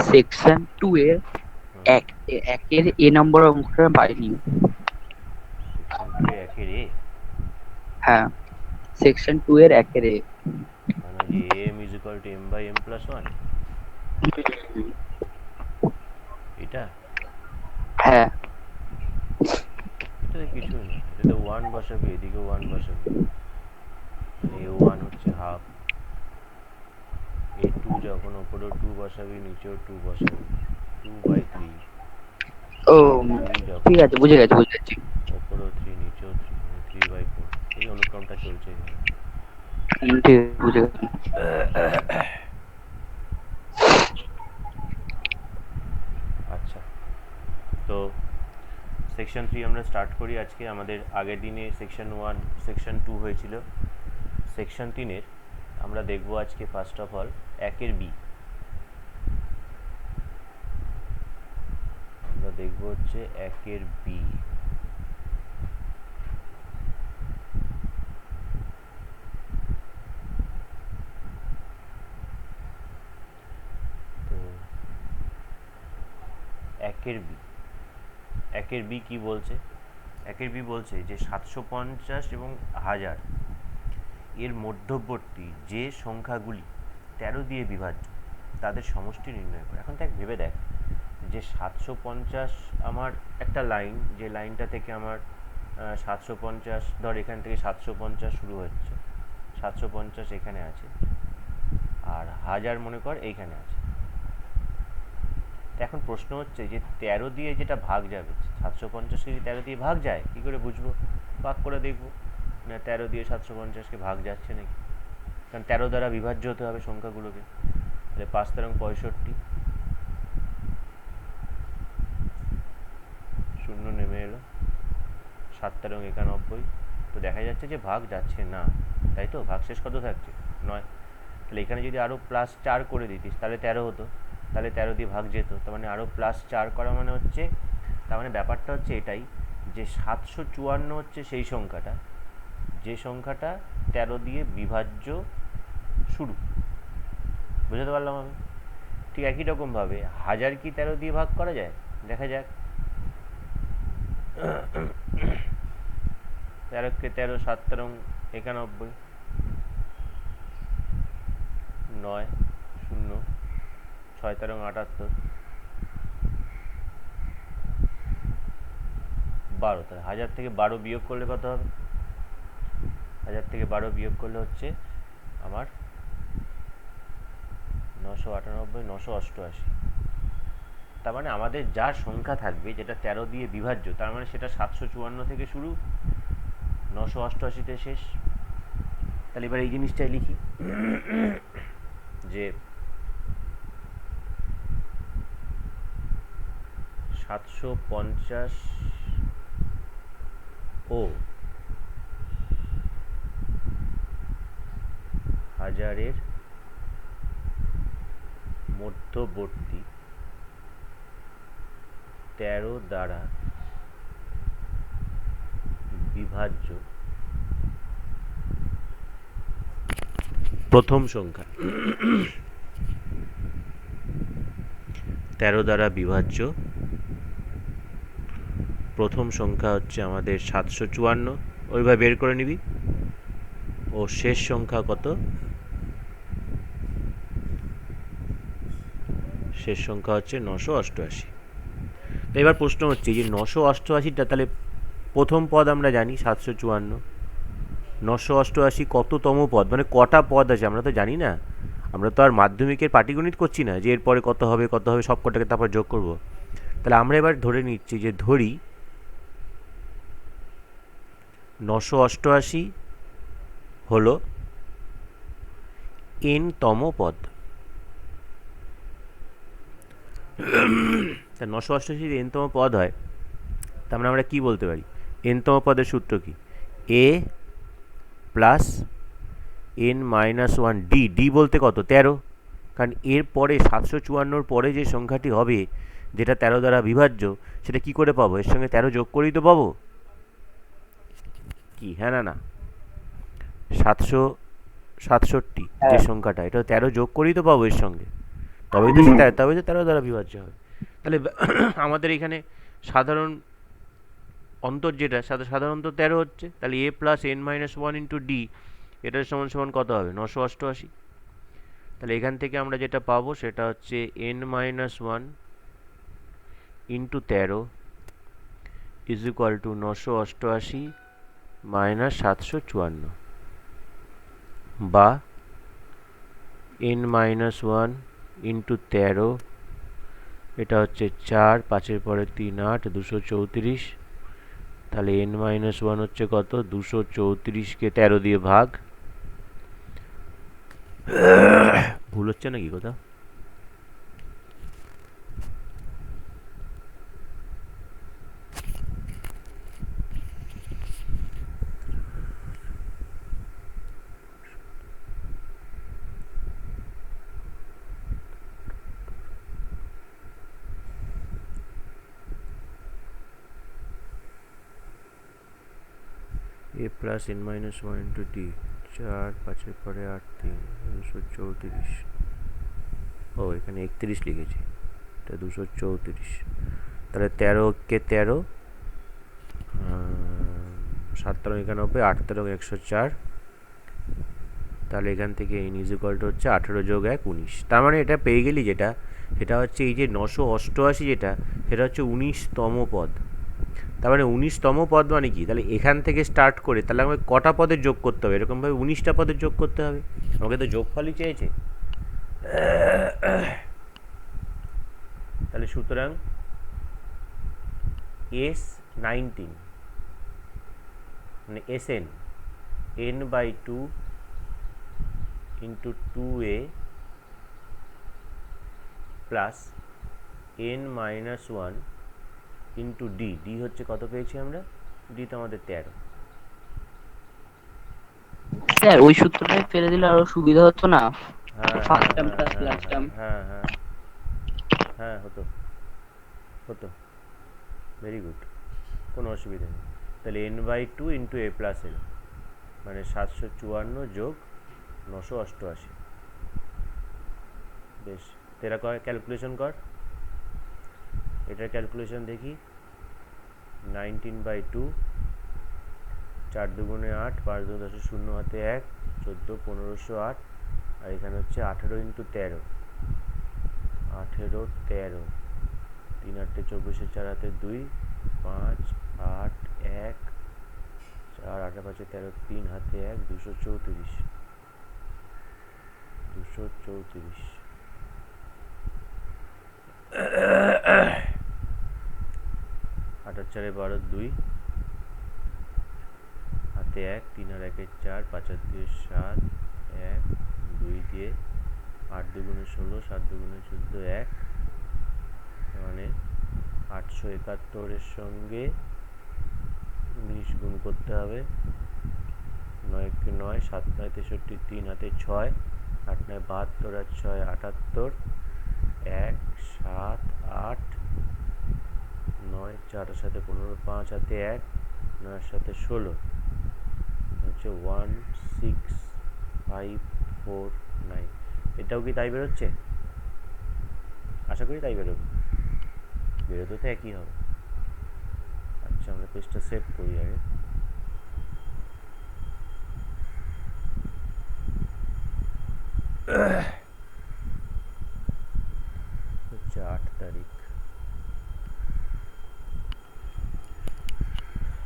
Section 2 এর হুম। একের এ নম্বর অঙ্কটা পাইনি। সেকশন 2 এ একের এ, হ্যাঁ, সেকশন 2 এর একের এ। মানে যে am is equal to m by m plus one, এটা হ্যাঁ, এটাতে কিছুই না, এটাতে ওয়ান বসাবি, এদিকে ওয়ান বসাবি, মানে এ ওয়ান হচ্ছে হাফ, এ টু যখন ওপরেও টু বসাবি নিচেও টু বসাবি, 2/3, ও এ থ্রি ঠিক যখন আছে, বুঝে গেছি বুঝে গেছি। ওপরেও থ্রি নিচেও থ্রি, মানে 3/4, এই অনুক্রমটা চলছে এইভাবে। ঠিক আছে, বুঝে গেছি। আচ্ছা, তো সেকশন 3 আমরা স্টার্ট করি আজকে। আমাদের আগের দিনে সেকশন 1 সেকশন 2 হয়েছিল। সেকশন 3-এর আমরা দেখব আজকে ফার্স্ট অফ অল একের বি। আমরা দেখব হচ্ছে একের বি। তো একের বি, একের বি কি বলছে? একের বি বলছে যে 750 এবং 1000 এর মধ্যবর্তী যে সংখ্যাগুলি 13 দিয়ে বিভাজ্য তাদের সমষ্টি নির্ণয় করে। এখন দেখ, ভেবে দেখ যে 750 আমার একটা লাইন, যে লাইনটা থেকে আমার 750, ধর এখান থেকে 750 শুরু হচ্ছে, 750 এখানে আছে, আর 1000 মনে কর এইখানে আছে। তো এখন প্রশ্ন হচ্ছে যে 13 দিয়ে যেটা ভাগ যাবে, 750কে যদি 13 দিয়ে ভাগ যায়, কী করে বুঝবো? ভাগ করে দেখবো না 13 দিয়ে 750কে ভাগ যাচ্ছে নাকি, কারণ 13 দ্বারা বিভাজ্য হতে হবে সংখ্যাগুলোকে। তাহলে 5 65, শূন্য নেমে এলো, 7 91, তো দেখা যাচ্ছে যে ভাগ যাচ্ছে না, তাই তো? ভাগশেষ কত থাকছে? 9। তাহলে এখানে যদি আরও +4 করে দিতিস তাহলে 13 হতো, তাহলে 13 দিয়ে ভাগ যেত, তার মানে আরও +4 করা মানে হচ্ছে, তার মানে ব্যাপারটা হচ্ছে এটাই যে 754 হচ্ছে সেই সংখ্যাটা, যে সংখ্যাটা 13 দিয়ে বিভাজ্য শুরু। বুঝতে পারলাম আমি? ঠিক একই রকমভাবে 1000 কি 13 দিয়ে ভাগ করা যায়? দেখা যাক। 13কে 13, 7 91, 9, 0, 6 78, 12। তাহলে 1000 থেকে 12 বিয়োগ করলে কত হবে? 1000 থেকে 12 বিয়োগ করলে হচ্ছে আমার 998, 988। তার মানে আমাদের যা সংখ্যা থাকবে যেটা 13 দিয়ে বিভাজ্য, তার মানে সেটা 754 থেকে শুরু, 988-তে শেষ। তাহলে এবার এই জিনিসটাই লিখি যে 750 ও 1000-এর মধ্যবর্তী 13 দ্বারা বিভাজ্য প্রথম সংখ্যা, 13 দ্বারা বিভাজ্য প্রথম সংখ্যা হচ্ছে আমাদের 754, ওইভাবে বের করে নিবি। ও শেষ সংখ্যা কত? শেষ সংখ্যা হচ্ছে 988। তো এবার প্রশ্ন হচ্ছে যে 988টা, তাহলে প্রথম পদ আমরা জানি 754, 988 কততম পদ, মানে কটা পদ আছে আমরা তো জানি না। আমরা তো আর মাধ্যমিকের পাটিগণিত করছি না যে এরপরে কত হবে কত হবে সব কটাকে তারপর যোগ করব। তাহলে আমরা এবার ধরে নিচ্ছি যে ধরি 988 হলো n-তম পদ। তা 988 যদি n-তম পদ হয়, তার মানে আমরা কী বলতে পারি? n-তম পদের সূত্র কি? a plus n-1 d, d বলতে কত? 13, কারণ এর পরে 754 পরে যে সংখ্যাটি হবে যেটা 13 দ্বারা বিভাজ্য, সেটা কি করে পাবো? এর সঙ্গে 13 যোগ করেই তো পাবো। কি হ্যাঁ না না? 767 যে হ্যাঁ, সংখ্যাটা, এটা 13 যোগ করেই তো পাবো এর সঙ্গে। তবেই তো তবেই তো 13 দ্বারা বিভাজ্য হবে। তাহলে আমাদের এখানে সাধারণ অন্তর যেটা সাধারণ অন্তর 13 হচ্ছে, তাহলে a plus n minus one into D এটার সমান সমান কত হবে? 988। তাহলে এখান থেকে আমরা যেটা পাবো সেটা হচ্ছে n minus one into 13 is equal two 988 minus 754, বা n মাইনাস ওয়ান ইন্টু 13, এটা হচ্ছে 4, 5-এর পরে 3 8, 234। তাহলে n মাইনাস ওয়ান হচ্ছে কত? 234কে 13 দিয়ে ভাগ। ভুল হচ্ছে নাকি কোথাও? a plus n minus one into D, 4, 5-এর পরে 8, 3, 234। ও এখানে 31 লিখেছি, এটা 234। তাহলে 13কে 13, 7 91, 8 104। তাহলে এখান থেকে n ইজ ইকুয়াল টু হচ্ছে 18 যোগ 1 19। তার মানে এটা পেয়ে গেলি যেটা, সেটা হচ্ছে এই যে 988 যেটা, সেটা হচ্ছে 19তম পদ। তার মানে 19তম পদ মানে কি? তাহলে এখান থেকে স্টার্ট করে তাহলে আমাকে কটা পদের যোগ করতে হবে? এরকমভাবে 19টা পদের যোগ করতে হবে। আমাকে তো যোগফলই চেয়েছে। তাহলে সুতরাং S19 মানে Sn n/2 into 2a plus n minus one into D. D হচ্ছে কত পেয়েছি আমরা? ডি তো আমাদের 13। স্যার ওই সূত্রটাই ফেলে দিলে আরো সুবিধা হতো না? হ্যাঁ ফার্স্ট হ্যাঁ টার্ম হ্যাঁ প্লাস হ্যাঁ লাস্ট টার্ম। হ্যাঁ হ্যাঁ হ্যাঁ হতো হতো। ভেরি গুড, কোনো অসুবিধা নেই। তাহলে n/2 into a plus L মানে 754 যোগ 988। বেশ, তেরা কর, ক্যালকুলেশন কর। এটার ক্যালকুলেশন দেখি। 19/2, 4 দুগুণে 8, 5 2 10 0 হাতে 1, 14 1508। আর এখানে হচ্ছে 18 ইন্টু 13, 18 13, 3 8 24, 4 হাতে 2, 5 8 1, 4 8 5 13, 3 হাতে 1, 234। 234 8 আর 4 12, 2 হাতে 1, 3 আর 1 4, 5 আর 2 7, 1 2 দিয়ে 8 দুগুণে 16, 7 দুগুণে 14, 1 মানে 871 সঙ্গে 19 গুণ করতে হবে। 9 কে 9, 7 9 63, 3 হাতে 6, 8 9 72 আর 6 78, 1 7 8 9, 4 এর সাথে 15, 5 হাতে 1, 9 এর সাথে 16 হচ্ছে 16549। এটাও কি তাই বেরোচ্ছে? আশা করি তাই বেরোবে। বেরোতে তো একই হবে। আচ্ছা, আমরা পেজটা সেভ করি আগে। হচ্ছে 8 তারিখ।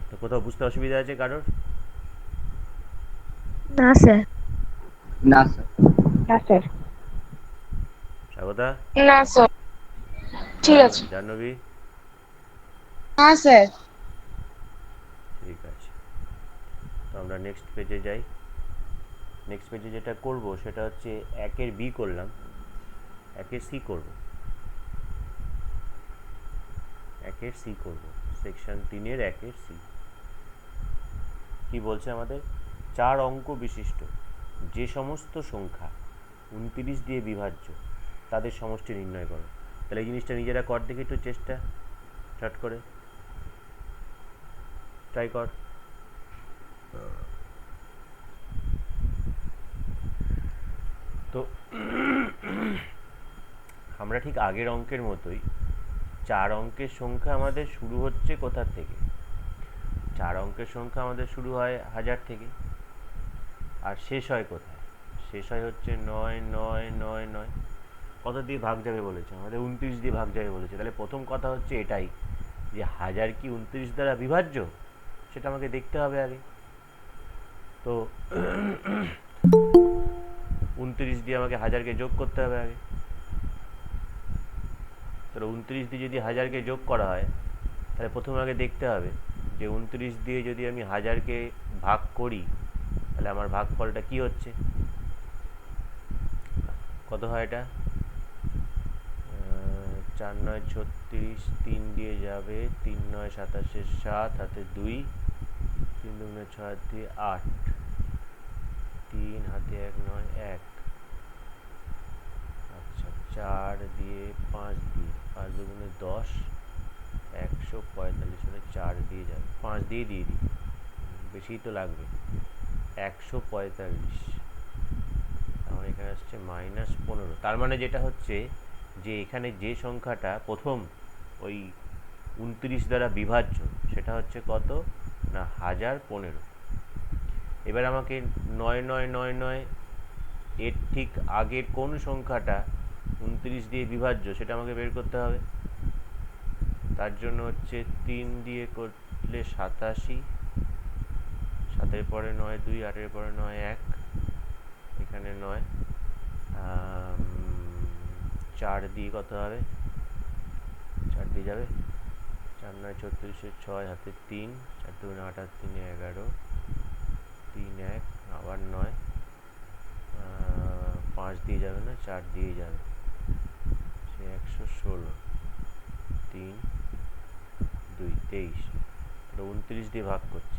তো কোথাও বুঝতে অসুবিধা আছে কারোর? না স্যার। না স্যার। না স্যার। স্বাগতা? না স্যার, ঠিক আছে। জাহ্নবী? না স্যার। ঠিক আছে, তো আমরা নেক্সট পেজে যাই। নেক্সট পেজে যেটা করব সেটা হচ্ছে 1-এর বি করলাম, 1-এর সি করব। 1-এর সি করব, সেকশন 3-এর 1-এর সি। কি বলছে আমাদের? 4 অঙ্ক বিশিষ্ট যে সমস্ত সংখ্যা 29 দিয়ে বিভাজ্য তাদের সমষ্টি নির্ণয় করো। তাহলে এই জিনিসটা নিজেরা কর দেখি একটু, চেষ্টা চট করে ট্রাই কর। তো আমরা ঠিক আগের অঙ্কের মতোই 4 অঙ্কের সংখ্যা আমাদের শুরু হচ্ছে কোথা থেকে? 4 অঙ্কের সংখ্যা আমাদের শুরু হয় 1000 থেকে, আর শেষ হয় কোথায়? শেষ হয় হচ্ছে 9 9 9 9। কত দিয়ে ভাগ যাবে বলেছে? আমাদের 29 দিয়ে ভাগ যাবে বলেছে। তাহলে প্রথম কথা হচ্ছে এটাই, যে 1000 কি 29 দ্বারা বিভাজ্য, সেটা আমাকে দেখতে হবে আগে। তো 29 দিয়ে আমাকে 1000কে যোগ করতে হবে আগে। তাহলে 29 দিয়ে যদি 1000কে যোগ করা হয়, তাহলে প্রথমে আগে দেখতে হবে যে 29 দিয়ে যদি আমি 1000কে ভাগ করি, তাহলে আমার ভাগফলটা কি হচ্ছে, কত হয় এটা? 4 9 36, 3 দিয়ে যাবে, 3 9 27, 7 হাতে 2, 3 2 6 দিয়ে 8, 3 হাতে 1 9 1, আচ্ছা 4 দিয়ে 5 দিয়ে 5 2 10, 145, মানে 4 দিয়ে যাবে, 5 দিয়ে দিই, বেশি তো লাগবে, 145। আমার এখানে আসছে -15। তার মানে যেটা হচ্ছে যে এখানে যে সংখ্যাটা প্রথম ওই 29 দ্বারা বিভাজ্য, সেটা হচ্ছে কত না 1015। এবার আমাকে 9999 এর ঠিক আগের কোন সংখ্যাটা 29 দিয়ে বিভাজ্য সেটা আমাকে বের করতে হবে। তার জন্য হচ্ছে 3 দিয়ে করলে 87, 7-এর পরে 9 2, 8-এর পরে 9 1, এখানে 9, 4 দিয়ে কত হবে? 4 দিয়ে যাবে, 4 9 36, 6 হাতে 3, 4 2 8 আর 3 11, 3 1, আবার 9, 5 দিয়ে যাবে না, 4 দিয়ে যাবে, সে 116, 3 2 23। 29 দিয়ে ভাগ করছি,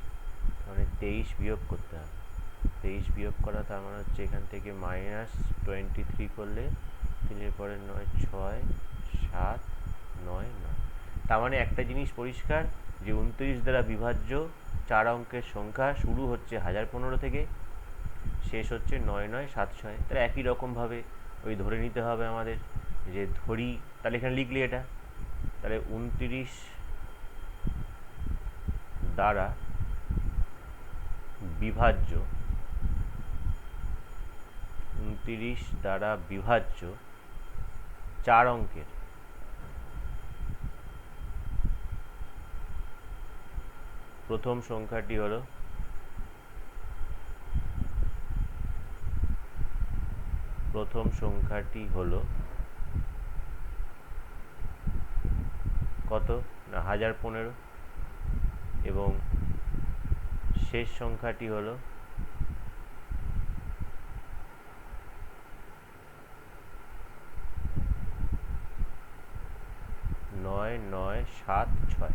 মানে 23 বিয়োগ করতে হবে। 23 বিয়োগ করা, তার মানে হচ্ছে এখান থেকে -23 করলে 3-এর পরে 9 6 7 9 9। তার মানে একটা জিনিস পরিষ্কার, যে 29 দ্বারা বিভাজ্য 4 অঙ্কের সংখ্যা শুরু হচ্ছে 1015 থেকে, শেষ হচ্ছে 9 9 7 6। তাহলে একই রকমভাবে ওই ধরে নিতে হবে আমাদের, যে ধরি, তাহলে এখানে লিখলি এটা, তাহলে 29 দ্বারা বিভাজ্য, 29 দ্বারা বিভাজ্য 4 অঙ্কের প্রথম সংখ্যাটি হলো কত না 1015, এবং শেষ সংখ্যাটি হলো 9 9 7 6।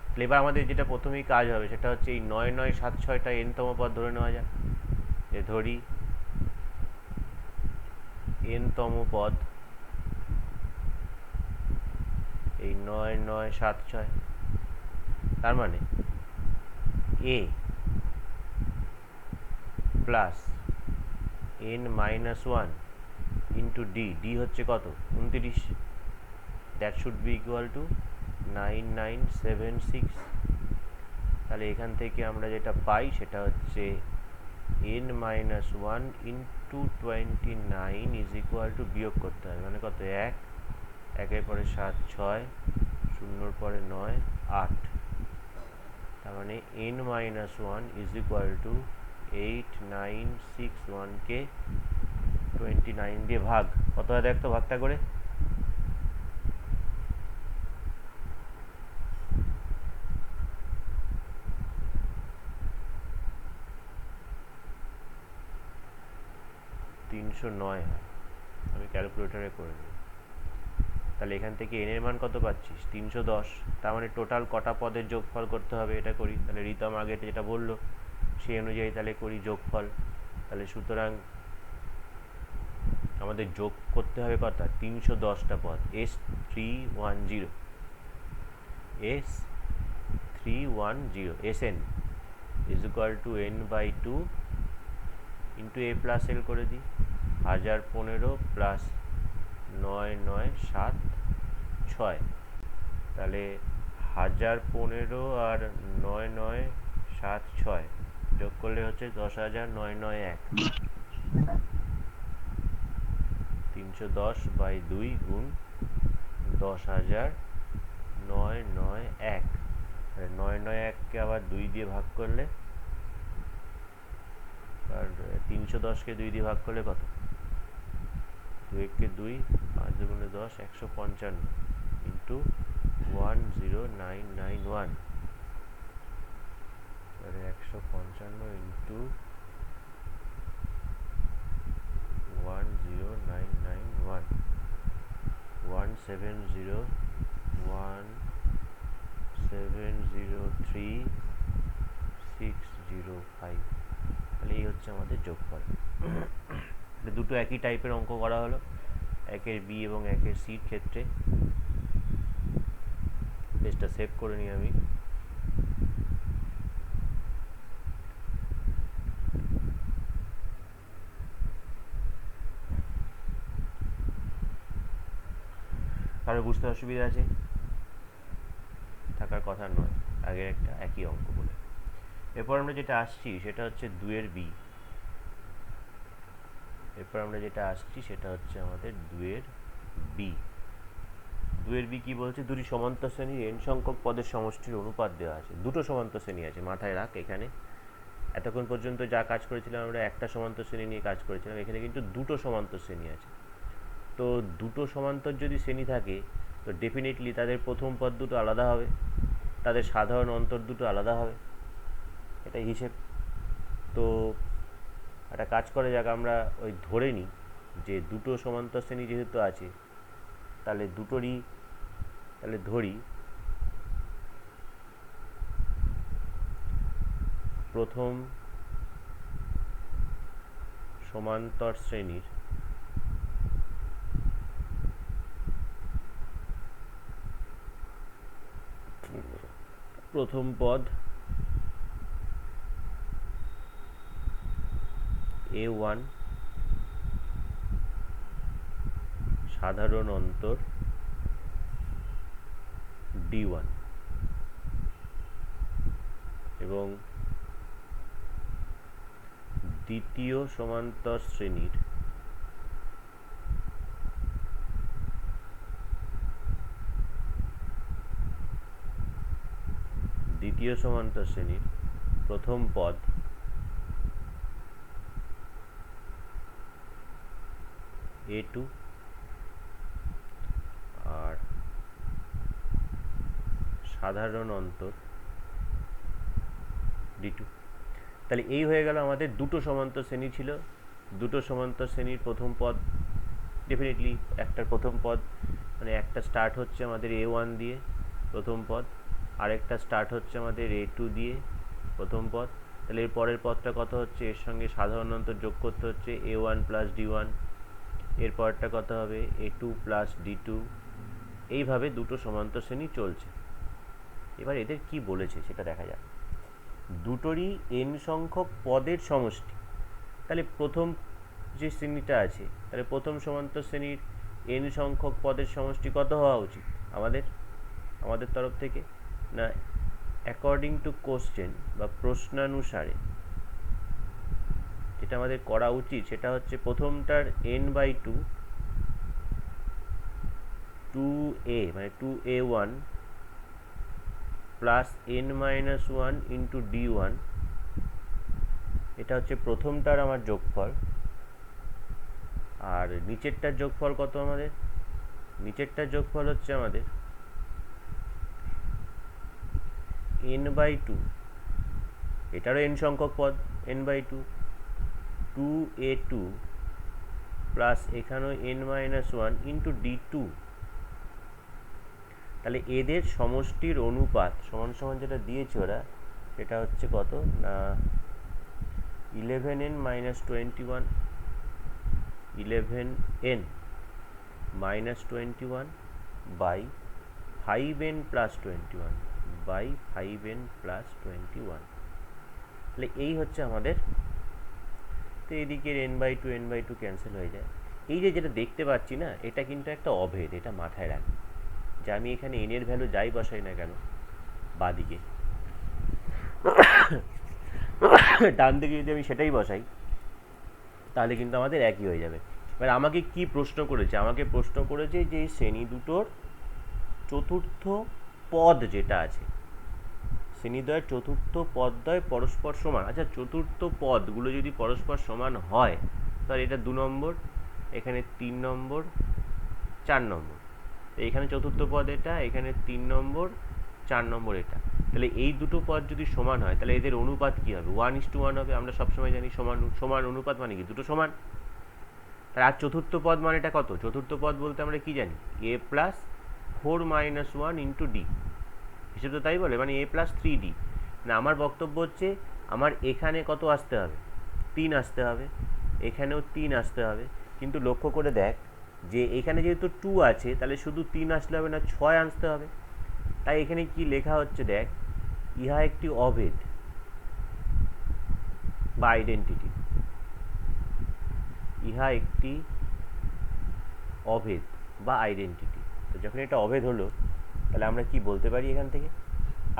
তাহলে এবার আমাদের যেটা প্রথমেই কাজ হবে সেটা হচ্ছে এই 9 9 7 6টা n-তম পদ ধরে নেওয়া যাক। যে ধরি n-তম পদ এই 9 9 7 6, তার মানে a plus n-1 into d হচ্ছে কত 29, that should be equal to 9976। তাহলে এখান থেকে আমরা যেটা পাই সেটা হচ্ছে n-1 into 29 is equal two, বিয়োগ করতে হবে, মানে কত 1, 1-এর পরে 7 6, 0-এর পরে 9 8, তার মানে n-1 ইজ ইকুয়াল টু 8961কে 29 দিয়ে ভাগ, কত হয় দেখ তো ভাগটা করে, হয়। আমি ক্যালকুলেটরে করে নিই। তাহলে এখান থেকে n এর মান কত পাচ্ছিস 310। তার মানে টোটাল কটা পদের যোগফল করতে হবে, এটা করি। তাহলে রিতম আগে যেটা বললো সেই অনুযায়ী তাহলে করি যোগফল। তাহলে সুতরাং আমাদের যোগ করতে হবে কত 310টা পদ, S310 Sn is equal two n/2 into a plus l করে দিই, 1015 প্লাস 9 997 তাহলে 1015 আর 9976 যোগ করলে হচ্ছে 10,991 310/2 গুণ 10,991 991কে আবার 2 দিয়ে ভাগ করলে আর 310কে 2 দিয়ে ভাগ করলে কত 2 2 5 দুগুণে 10 155 ইন্টু 10991 তাহলে 155 ইন্টু 10991 1701703,605 তাহলে এই হচ্ছে আমাদের যোগফল। দুটো একই টাইপের অঙ্ক করা হলো, একের বি এবং একের সির ক্ষেত্রে। পেজটা সেভ করে নিই আমি। কারো বুঝতে অসুবিধা আছে? থাকার কথা নয়, আগের একটা একই অঙ্ক বলে। এরপর আমরা যেটা আসছি সেটা হচ্ছে 2-এর বি। আমাদের 2-এর বি। 2-এর বি কি বলছে? দুটি সমান্তর শ্রেণীর n সংখ্যক পদের সমষ্টির অনুপাত দেওয়া আছে। দুটো সমান্তর শ্রেণী আছে, মাথায় রাখ। এখানে এতক্ষণ পর্যন্ত যা কাজ করেছিলাম আমরা একটা সমান্তর শ্রেণী নিয়ে কাজ করেছিলাম, এখানে কিন্তু দুটো সমান্তর শ্রেণী আছে। তো দুটো সমান্তর যদি শ্রেণী থাকে তো ডেফিনেটলি তাদের প্রথম পদ দুটো আলাদা হবে, তাদের সাধারণ অন্তর দুটো আলাদা হবে, এটাই হিসেব। তো একটা কাজ করে যাক, আমরা ওই ধরে নিই যে দুটো সমান্তর শ্রেণী যেহেতু আছে তাহলে ধরি প্রথম সমান্তর শ্রেণীর প্রথম পদ A1 সাধারণ অন্তর D1 এবং দ্বিতীয় সমান্তর শ্রেণীর প্রথম পদ A2 আর সাধারণ অন্তর D2। তাহলে এই হয়ে গেল আমাদের দুটো সমান্তর শ্রেণী ছিল। দুটো সমান্তর শ্রেণীর প্রথম পদ ডেফিনেটলি একটার প্রথম পদ মানে একটা স্টার্ট হচ্ছে আমাদের A1 দিয়ে প্রথম পদ, আরেকটা স্টার্ট হচ্ছে আমাদের A2 দিয়ে প্রথম পদ। তাহলে এর পরের পদটা কত হচ্ছে? এর সঙ্গে সাধারণ অন্তর যোগ করতে হচ্ছে A1 প্লাস D1। এর পরেরটা কত হবে? A2 plus D2। এইভাবে দুটো সমান্তর শ্রেণী চলছে। এবার এদের কি বলেছে সেটা দেখা যাক। দুটোরই n সংখ্যক পদের সমষ্টি। তাহলে প্রথম যে শ্রেণীটা আছে, তাহলে প্রথম সমান্তর শ্রেণীর n সংখ্যক পদের সমষ্টি কত হওয়া উচিত আমাদের তরফ থেকে? না, অ্যাকর্ডিং টু কোশ্চেন বা প্রশ্নানুসারে যেটা আমাদের করা উচিত সেটা হচ্ছে প্রথমটার n/2 2a মানে 2a1 plus n-1 into d1, এটা হচ্ছে প্রথমটার আমার যোগফল। আর নিচেরটার যোগফল কত আমাদের? নিচেরটার যোগফল হচ্ছে আমাদের n/2, এটারও n সংখ্যক পদ n/2 2a2 প্লাস এখানেও n-1 ইন্টু d2। তাহলে এদের সমষ্টির অনুপাত সমান সমান যেটা দিয়েছে ওরা সেটা হচ্ছে কত না 11n - 21 11n - 21 by 5n plus 21 by 5n plus 21। তাহলে এই হচ্ছে আমাদের। তো এদিকের n/2 ক্যান্সেল হয়ে যায়। এই যে যেটা দেখতে পাচ্ছি না, এটা কিন্তু একটা অভেদ, এটা মাথায় রাখবে যে আমি এখানে এন এর ভ্যালু যাই বসাই না কেন বাদিকে, ডান দিকে যদি আমি সেটাই বসাই তাহলে কিন্তু আমাদের একই হয়ে যাবে। এবার আমাকে কি প্রশ্ন করেছে? আমাকে প্রশ্ন করেছে যে এই শ্রেণী দুটোর চতুর্থ পদ যেটা আছে, শ্রেণীদ্বয়ের চতুর্থ পদদ্বয় পরস্পর সমান। আচ্ছা, চতুর্থ পদগুলো যদি পরস্পর সমান হয় তাহলে এটা 2 নম্বর, এখানে 3 নম্বর, 4 নম্বর। এখানে চতুর্থ পদ এটা, এখানে 3 নম্বর, 4 নম্বর এটা। তাহলে এই দুটো পদ যদি সমান হয় তাহলে এদের অনুপাত কি হবে? 1:1 হবে। আমরা সবসময় জানি সমান সমান অনুপাত মানে কি? দুটো সমান। তাহলে আর চতুর্থ পদ মানেটা কত? চতুর্থ পদ বলতে আমরা কি জানি? a plus 4 - 1 into D. হিসেব তো তাই বলে, মানে a প্লাস 3d। না, আমার বক্তব্য হচ্ছে আমার এখানে কত আসতে হবে? 3 আসতে হবে, এখানেও 3 আসতে হবে। কিন্তু লক্ষ্য করে দেখ যে এখানে যেহেতু 2 আছে তাহলে শুধু 3 আসলে হবে না, 6 আসতে হবে। তাই এখানে কি লেখা হচ্ছে দেখ, ইহা একটি অভেদ বা আইডেন্টিটি। ইহা একটি অভেদ বা আইডেন্টিটি। তো যখন এটা অভেদ হলো তাহলে আমরা কি বলতে পারি এখান থেকে?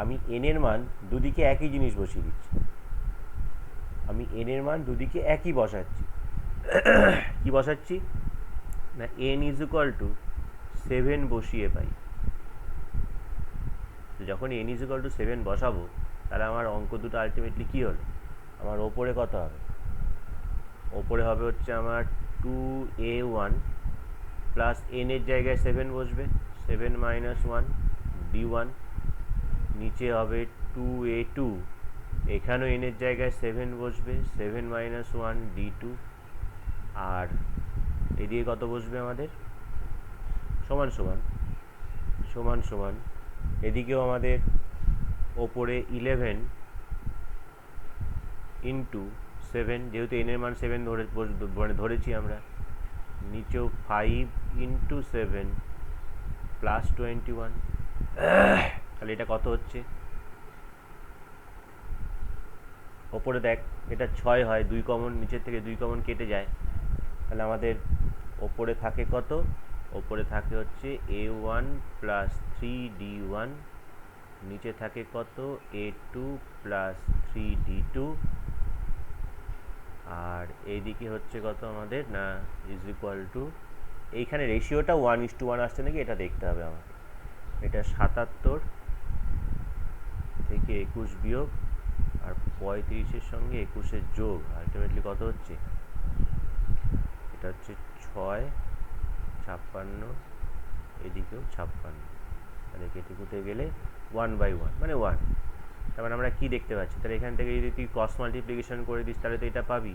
আমি এন এর মান দুদিকে একই জিনিস বসিয়ে দিচ্ছি, আমি এন এর মান দুদিকে একই বসাচ্ছি। কি বসাচ্ছি না, n ইজ ইকুয়াল টু 7 বসিয়ে পাই। তো যখন n ইজ ইকুয়াল টু 7 বসাবো তাহলে আমার অঙ্ক দুটো আলটিমেটলি কী হলো? আমার ওপরে কত হবে? ওপরে হবে হচ্ছে আমার 2a1 প্লাস n এর জায়গায় 7 বসবে, 7 - 1 d1। নিচে হবে 2a2, এখানেও n এর জায়গায় 7 বসবে, 7 - 1 d2। আর এদিকে কত বসবে আমাদের? সমান সমান সমান সমান। এদিকেও আমাদের ওপরে 11 ইন্টু 7, যেহেতু n এর মান 7 ধরেছি আমরা। নিচেও 5 ইন্টু 7 প্লাস 21। তাহলে এটা কত হচ্ছে? ওপরে দেখ এটা 6 হয়, 2 কমন, নিচের থেকে 2 কমন কেটে যায়। তাহলে আমাদের ওপরে থাকে কত? ওপরে থাকে হচ্ছে a1 প্লাস 3d1, নিচে থাকে কত? a2 plus 3d2। আর এইদিকে হচ্ছে কত আমাদের? না, ইজ ইকুয়াল টু, এইখানে রেশিওটা 1:1 আসছে নাকি এটা দেখতে হবে আমাকে। এটা 77 থেকে 21 বিয়োগ আর 35-এর সঙ্গে 21-এর যোগ, আলটিমেটলি কত হচ্ছে? এটা হচ্ছে 6, 56, এদিকেও 56। তাহলে কেটে কুটে গেলে 1/1 মানে 1। তার মানে আমরা কি দেখতে পাচ্ছি? তাহলে এখান থেকে যদি তুই ক্রস মাল্টিপ্লিকেশন করে দিস তাহলে তো এটা পাবি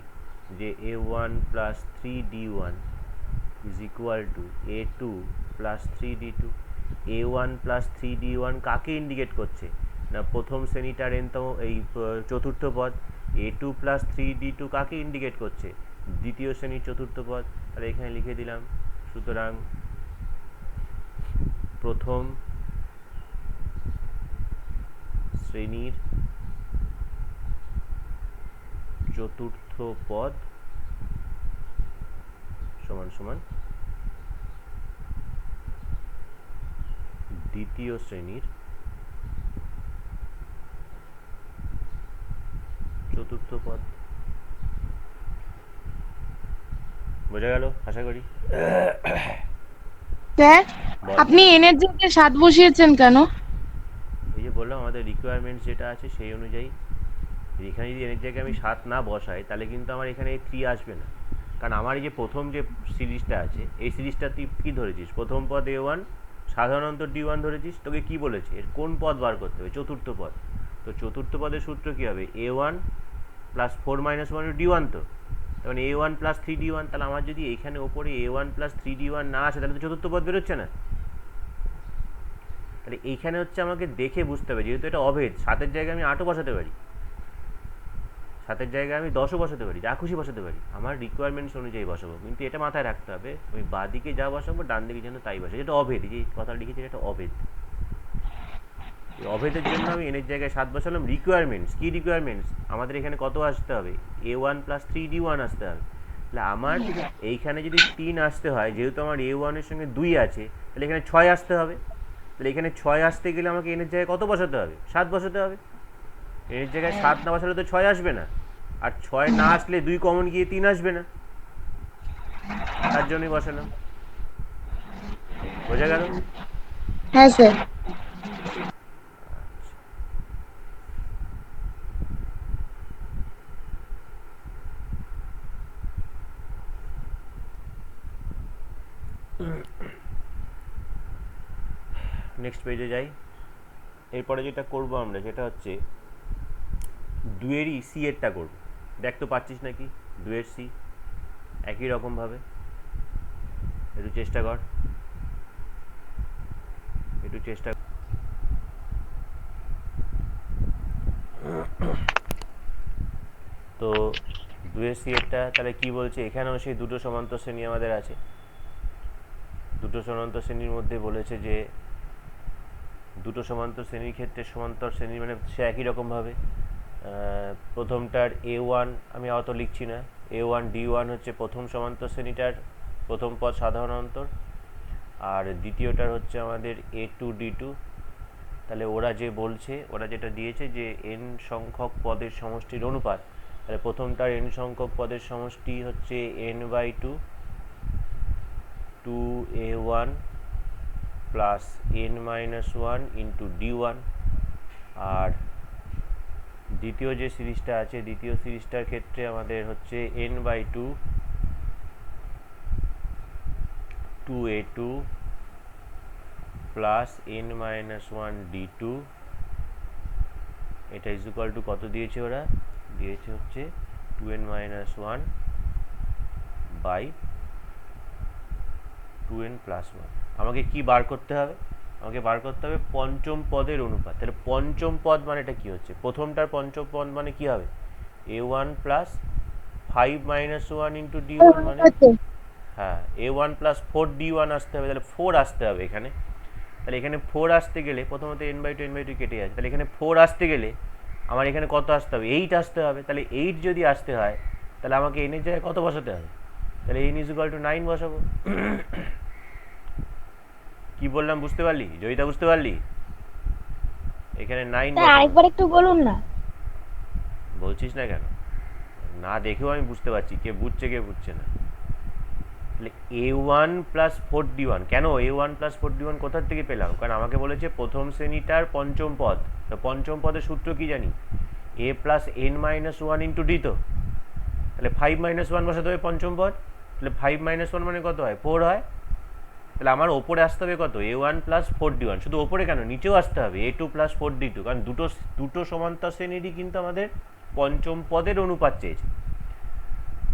যে a1 plus 3d1 is equal two a2 plus 3d2। a1 plus 3d1 কাকে ইন্ডিকেট করছে? না, প্রথম শ্রেণীটার এনতম এই চতুর্থ পদ। a2 প্লাস 3d2 কাকে ইন্ডিকেট করছে? দ্বিতীয় শ্রেণীর চতুর্থ পদ। তাহলে এখানে লিখে দিলাম, সুতরাং প্রথম শ্রেণীর চতুর্থ পদ সমান সমান দ্বিতীয় শ্রেণীর চতুর্থ পদ। বোঝা গেল আশা করি? স্যার, বল। আপনি এনের জায়গায় 7 বসিয়েছেন কেন? এই যে বললাম আমাদের রিকোয়ারমেন্টস যেটা আছে সেই অনুযায়ী। এখানে যদি এনের জায়গায় আমি 7 না বসাই তাহলে কিন্তু আমার এখানে 3 আসবে না। কারণ আমার এই যে প্রথম যে সিরিজটা আছে এই সিরিজটা তুই কী ধরেছিস? প্রথম পদ a1, সাধারণত d1 ধরেছিস। তোকে কি বলেছে? এর কোন পদ বার করতে হবে? চতুর্থ পদ। তো চতুর্থ পদের সূত্র কী হবে? a1 plus 4 - 1 d1। তো মানে a1 প্লাস 3d1। তাহলে আমার যদি এখানে ওপরে a1 প্লাস 3d1 না আসে তাহলে তো চতুর্থ পদ বেরোচ্ছে না। তাহলে এইখানে হচ্ছে আমাকে দেখে বুঝতে হবে, যেহেতু এটা অভেদ, 7-এর জায়গায় আমি 8ও বসাতে পারি, 7-এর জায়গায় আমি 10ও বসাতে পারি, যা খুশি বসাতে পারি, আমার রিকোয়ারমেন্টস অনুযায়ী বসাবো। কিন্তু এটা মাথায় রাখতে হবে আমি বাঁ দিকে যা বসাবো ডান দিকে যেন তাই বসাই। যেটা অভেদ, যে কথা লিখেছি এটা অভেদ। এই অভেদের জন্য আমি এনের জায়গায় 7 বসালাম। রিকোয়ারমেন্টস কি? রিকোয়ারমেন্টস আমাদের এখানে কত আসতে হবে? a1 প্লাস 3d1 আসতে হবে। তাহলে আমার এইখানে যদি 3 আসতে হয়, যেহেতু আমার A1 এর সঙ্গে 2 আছে, তাহলে এখানে 6 আসতে হবে। তাহলে এখানে 6 আসতে গেলে আমাকে এনের জায়গায় কত বসাতে হবে? 7 বসাতে হবে। এর জায়গায় 7 না বসালে তো 6 আসবে না, আর 6 না আসলে 2 কমন গিয়ে 3 আসবে না, তার জন্যই বসালাম। বোঝা গেল? হ্যাঁ স্যার। নেক্সট পেজে যাই। এরপরে যেটা করব আমরা সেটা হচ্ছে দুয়েরই সি এরটা করব। দেখ তো পাচ্ছিস নাকি দুয়ের সি একই রকমভাবে? একটু চেষ্টা কর, একটু চেষ্টা। তো দুয়ের সি এরটা তাহলে কি বলছে? এখানেও সেই দুটো সমান্তর শ্রেণী আমাদের আছে। দুটো সমান্তর শ্রেণীর মধ্যে বলেছে যে দুটো সমান্তর শ্রেণীর ক্ষেত্রে সমান্তর শ্রেণী মানে সে একই রকমভাবে প্রথমটার A1 আমি অত লিখছি না, A1 D1 হচ্ছে প্রথম সমান্তর শ্রেণীটার প্রথম পদ সাধারণ অন্তর, আর দ্বিতীয়টার হচ্ছে আমাদের A2 D2। তাহলে ওরা যে বলছে, ওরা যেটা দিয়েছে যে n সংখ্যক পদের সমষ্টির অনুপাত, তাহলে প্রথমটার n সংখ্যক পদের সমষ্টি হচ্ছে n/2 2A1 plus n-1 into D1। আর দ্বিতীয় যে সিরিজটা আছে, দ্বিতীয় সিরিজটার ক্ষেত্রে আমাদের হচ্ছে n/2 2A2 plus n-1 D2। এটা ইজ ইকুয়াল টু কত দিয়েছে? ওরা দিয়েছে হচ্ছে 2n-1 বাই 2n+1। আমাকে কি বার করতে হবে? আমাকে বার করতে হবে পঞ্চম পদের অনুপাত। তাহলে পঞ্চম পদ মানে এটা কি হচ্ছে? প্রথমটার পঞ্চম পদ মানে কি হবে? A1 প্লাস 5-1 ইন্টু D1 মানে হ্যাঁ A1 প্লাস 4D1 আসতে হবে। তাহলে 4 আসতে হবে এখানে। তাহলে এখানে 4 আসতে গেলে প্রথমত n/2 কেটে যাচ্ছে, তাহলে এখানে 4 আসতে গেলে আমার এখানে কত আসতে হবে? 8 আসতে হবে। তাহলে 8 যদি আসতে হয় তাহলে আমাকে n এর জায়গায় কত বসাতে হবে? তাহলে n ইজ ইকুয়াল টু 9 বসাবো। কি বললাম বুঝতে পারলি? জয়িতা বুঝতে পারলি? এখানে 9 বসাবো। আরেকবার একটু বলুন না। বলছিস না কেন? না দেখেও আমি বুঝতে পারছি কে বুঝছে কে বুঝছে না। তাহলে A1 প্লাস 4D1, কেন A1 প্লাস 4D1 কোথার থেকে পেলাম? কারণ আমাকে বলেছে প্রথম শ্রেণীটার পঞ্চম পদ। তো পঞ্চম পদের সূত্র কি জানি? A plus n-1 into D। তো তাহলে 5-1 বসাতে হবে পঞ্চম পদ। তাহলে 5-1 মানে কত হয়? 4 হয়। তাহলে আমার ওপরে আসতে হবে কত? A1 plus 4D1। শুধু ওপরে কেন, নিচেও আসতে হবে A2 প্লাস 4D2, কারণ দুটো সমান্তর শ্রেণীরই কিন্তু আমাদের পঞ্চম পদের অনুপাত চেয়েছে।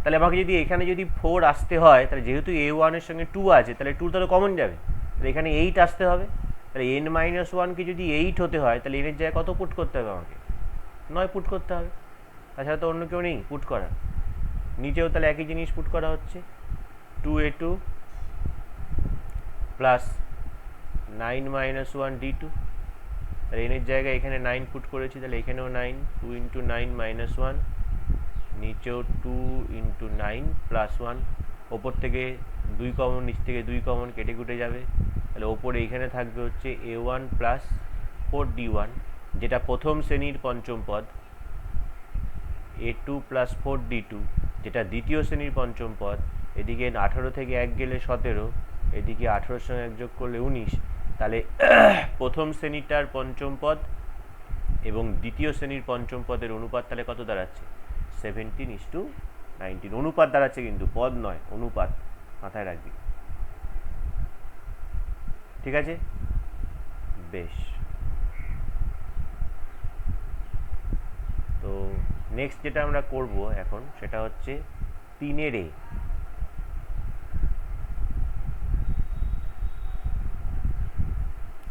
তাহলে আমাকে যদি এখানে যদি 4 আসতে হয়, তাহলে যেহেতু A1 এর সঙ্গে 2 আছে, তাহলে 2 তাহলে কমন যাবে। তাহলে এখানে 8 আসতে হবে। তাহলে n-1 কে যদি 8 হতে হয়, তাহলে n এর জায়গায় কত পুট করতে হবে? আমাকে 9 পুট করতে হবে। তাছাড়া তো অন্য কেউ নেই পুট করা। নিচেও তাহলে একই জিনিস পুট করা হচ্ছে, 2A2 প্লাস 9-1 D2। তাহলে n এর জায়গায় এখানে 9 পুট করেছি, তাহলে এখানেও 9, 2 ইন্টু 9-1, নিচেও 2 ইন্টু 9 প্লাস 1। ওপর থেকে 2 কমন, নিচ থেকে 2 কমন, কেটে কুটে যাবে। তাহলে ওপরে এখানে থাকবে হচ্ছে A1 প্লাস 4D1, যেটা প্রথম শ্রেণীর পঞ্চম পদ, A2 প্লাস 4D2, যেটা দ্বিতীয় শ্রেণীর পঞ্চম পদ। এদিকে 18 থেকে 1 গেলে 17, এদিকে 18 সঙ্গে 1 যোগ করলে 19। তাহলে প্রথম শ্রেণীটার পঞ্চম পদ এবং দ্বিতীয় শ্রেণীর পঞ্চম পদের অনুপাত তাহলে কত দাঁড়াচ্ছে? 17:19। অনুপাত দাঁড়াচ্ছে, কিন্তু পদ নয়, অনুপাত, মাথায় রাখবি। ঠিক আছে, বেশ। তো নেক্সট যেটা আমরা করব এখন সেটা হচ্ছে 3-এর A।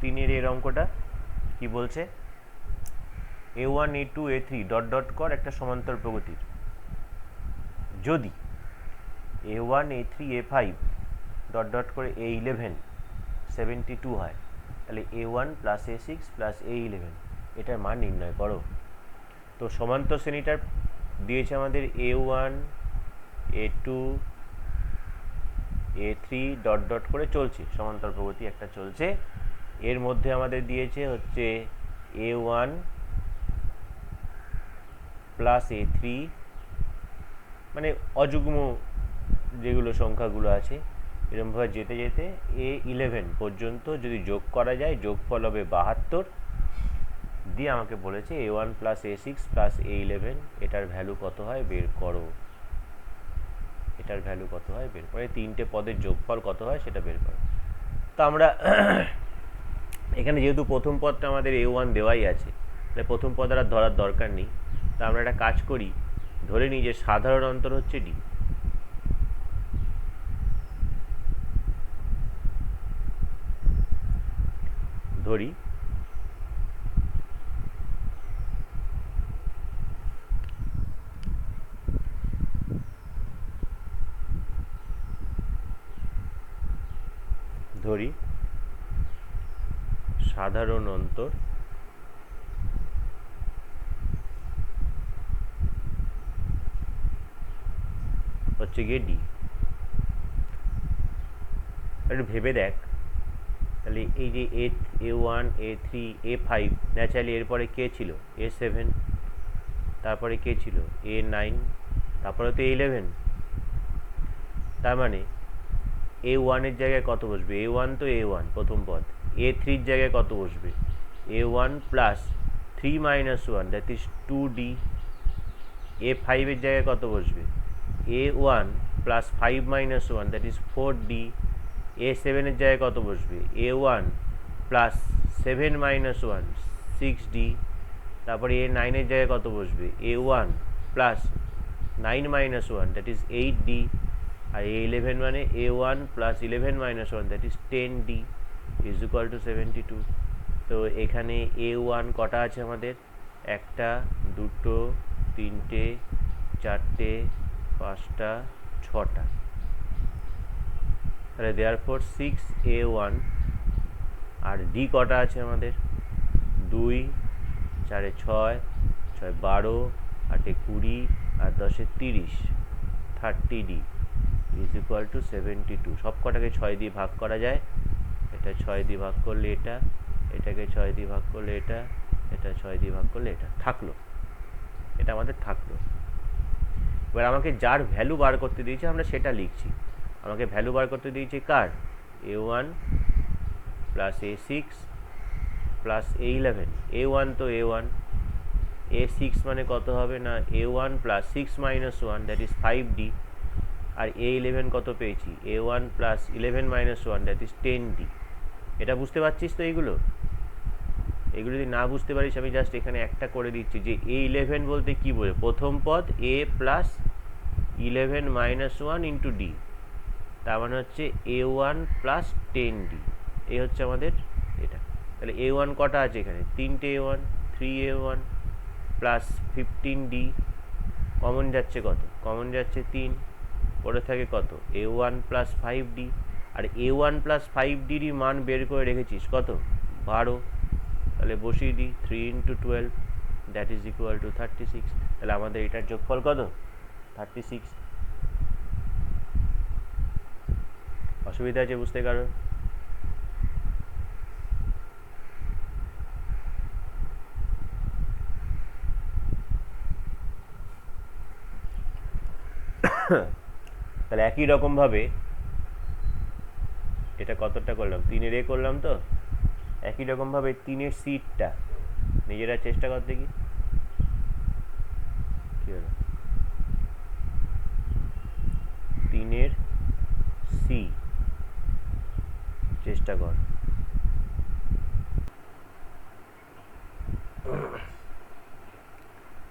3-এর এর অঙ্কটা কি বলছে? A1 A2 A3 dot dot কর একটা সমান্তর প্রগতির যদি A1 A3 A5 dot dot করে A11 72 হয়, তাহলে A1 plus A6 plus A11 এটার মান নির্ণয় করো। তো সমান্তর শ্রেণীটার দিয়েছে আমাদের A1 A2 A3 dot dot করে চলছে, সমান্তর প্রগতি একটা চলছে। এর মধ্যে আমাদের দিয়েছে হচ্ছে A1 প্লাস A3, মানে অযুগ্ম যেগুলো সংখ্যাগুলো আছে এরকমভাবে যেতে যেতে A11 পর্যন্ত যদি যোগ করা যায় যোগফল হবে 72, দিয়ে আমাকে বলেছে A1 plus A6 plus A11 এটার ভ্যালু কত হয় বের করো। এটার ভ্যালু কত হয় বের করে, তিনটে পদের যোগফল কত হয় সেটা বের করো। তো আমরা এখানে যেহেতু প্রথম পদটা আমাদের A1 দেওয়াই আছে, তাই প্রথম পদ আর ধরার দরকার নেই। তা আমরা একটা কাজ করি, ধরে নিই যে সাধারণ অন্তর হচ্ছে D। ধরি সাধারণ অন্তর হচ্ছে গিয়ে D। একটু ভেবে দেখ, তাহলে এই যে A1 A3 A5, ন্যাচারালি এরপরে কে ছিল A7, তারপরে কে ছিল A9, তারপরে তো A11। তার মানে A1 এর জায়গায় কত বসবে? A1 তো A1 প্রথম পদ। A3 এর জায়গায় কত বসবে? A1 plus 3 minus 1 that is 2D। A5 এর জায়গায় কত বসবে? A1 plus 5 minus 1 that is 4D। A7 এর জায়গায় কত বসবে? A1 plus 7 minus 1 6D। তারপরে A9 এর জায়গায় কত বসবে? A1 plus 9 minus 1 that is 8D। আর A11 মানে A1 plus 11 minus 1 that is 10D is equal to 72। তো এখানে A1 কটা আছে আমাদের? একটা, দুটো, তিনটে, চারটে, পাঁচটা, ছটা। তাহলে দেয়ারফর 6A1। আর D কটা আছে আমাদের? 2, 4 6, 6 12, 8 20, আর 10 30, 30D ইজ ইকুয়াল টু 72। সব কটাকে 6 দিয়ে ভাগ করা যায়, এটা 6 দিয়ে ভাগ করলে এটা, এটাকে 6 দিয়ে ভাগ করলে এটা, এটা 6 দিয়ে ভাগ করলে এটা থাকলো, এটা আমাদের থাকলো। এবার আমাকে যার ভ্যালু বার করতে দিয়েছে আমরা সেটা লিখছি। আমাকে ভ্যালু বার করতে দিয়েছে কার? A1 plus A6 plus A11। A1 তো A1, A6 মানে কত হবে না A1 plus 6 minus 1 that is 5D। আর A11 কত পেয়েছি? A1 plus 11 minus 1 that is 10D। এটা বুঝতে পারছিস তো? এগুলো যদি না বুঝতে পারিস আমি জাস্ট এখানে একটা করে দিচ্ছি যে A11 বলতে কি বোঝে? প্রথম পদ A plus 11 minus 1 into D, তার মানে হচ্ছে A1 প্লাস 10D। এই হচ্ছে আমাদের এটা। তাহলে A1 কটা আছে এখানে? তিনটে A1, 3A1 plus 15D। Common যাচ্ছে কত? কমন যাচ্ছে 3, পড়ে থাকে কত? A1 plus 5D। আর A1 প্লাস 5Dরই মান বের করে রেখেছিস কত? 12। তাহলে বসিয়ে দিই 3 into 12 that is equal two 36। তাহলে আমাদের এটার যোগফল কত? 36। অসুবিধা আছে বুঝতে কারো? তাহলে একই রকমভাবে এটা কতটা করলাম? 3-এর A করলাম তো, একই রকমভাবে 3-এর সিটটা নিজেরা চেষ্টা কর দেখি কি হলো। 3-এর সি চেষ্টা কর।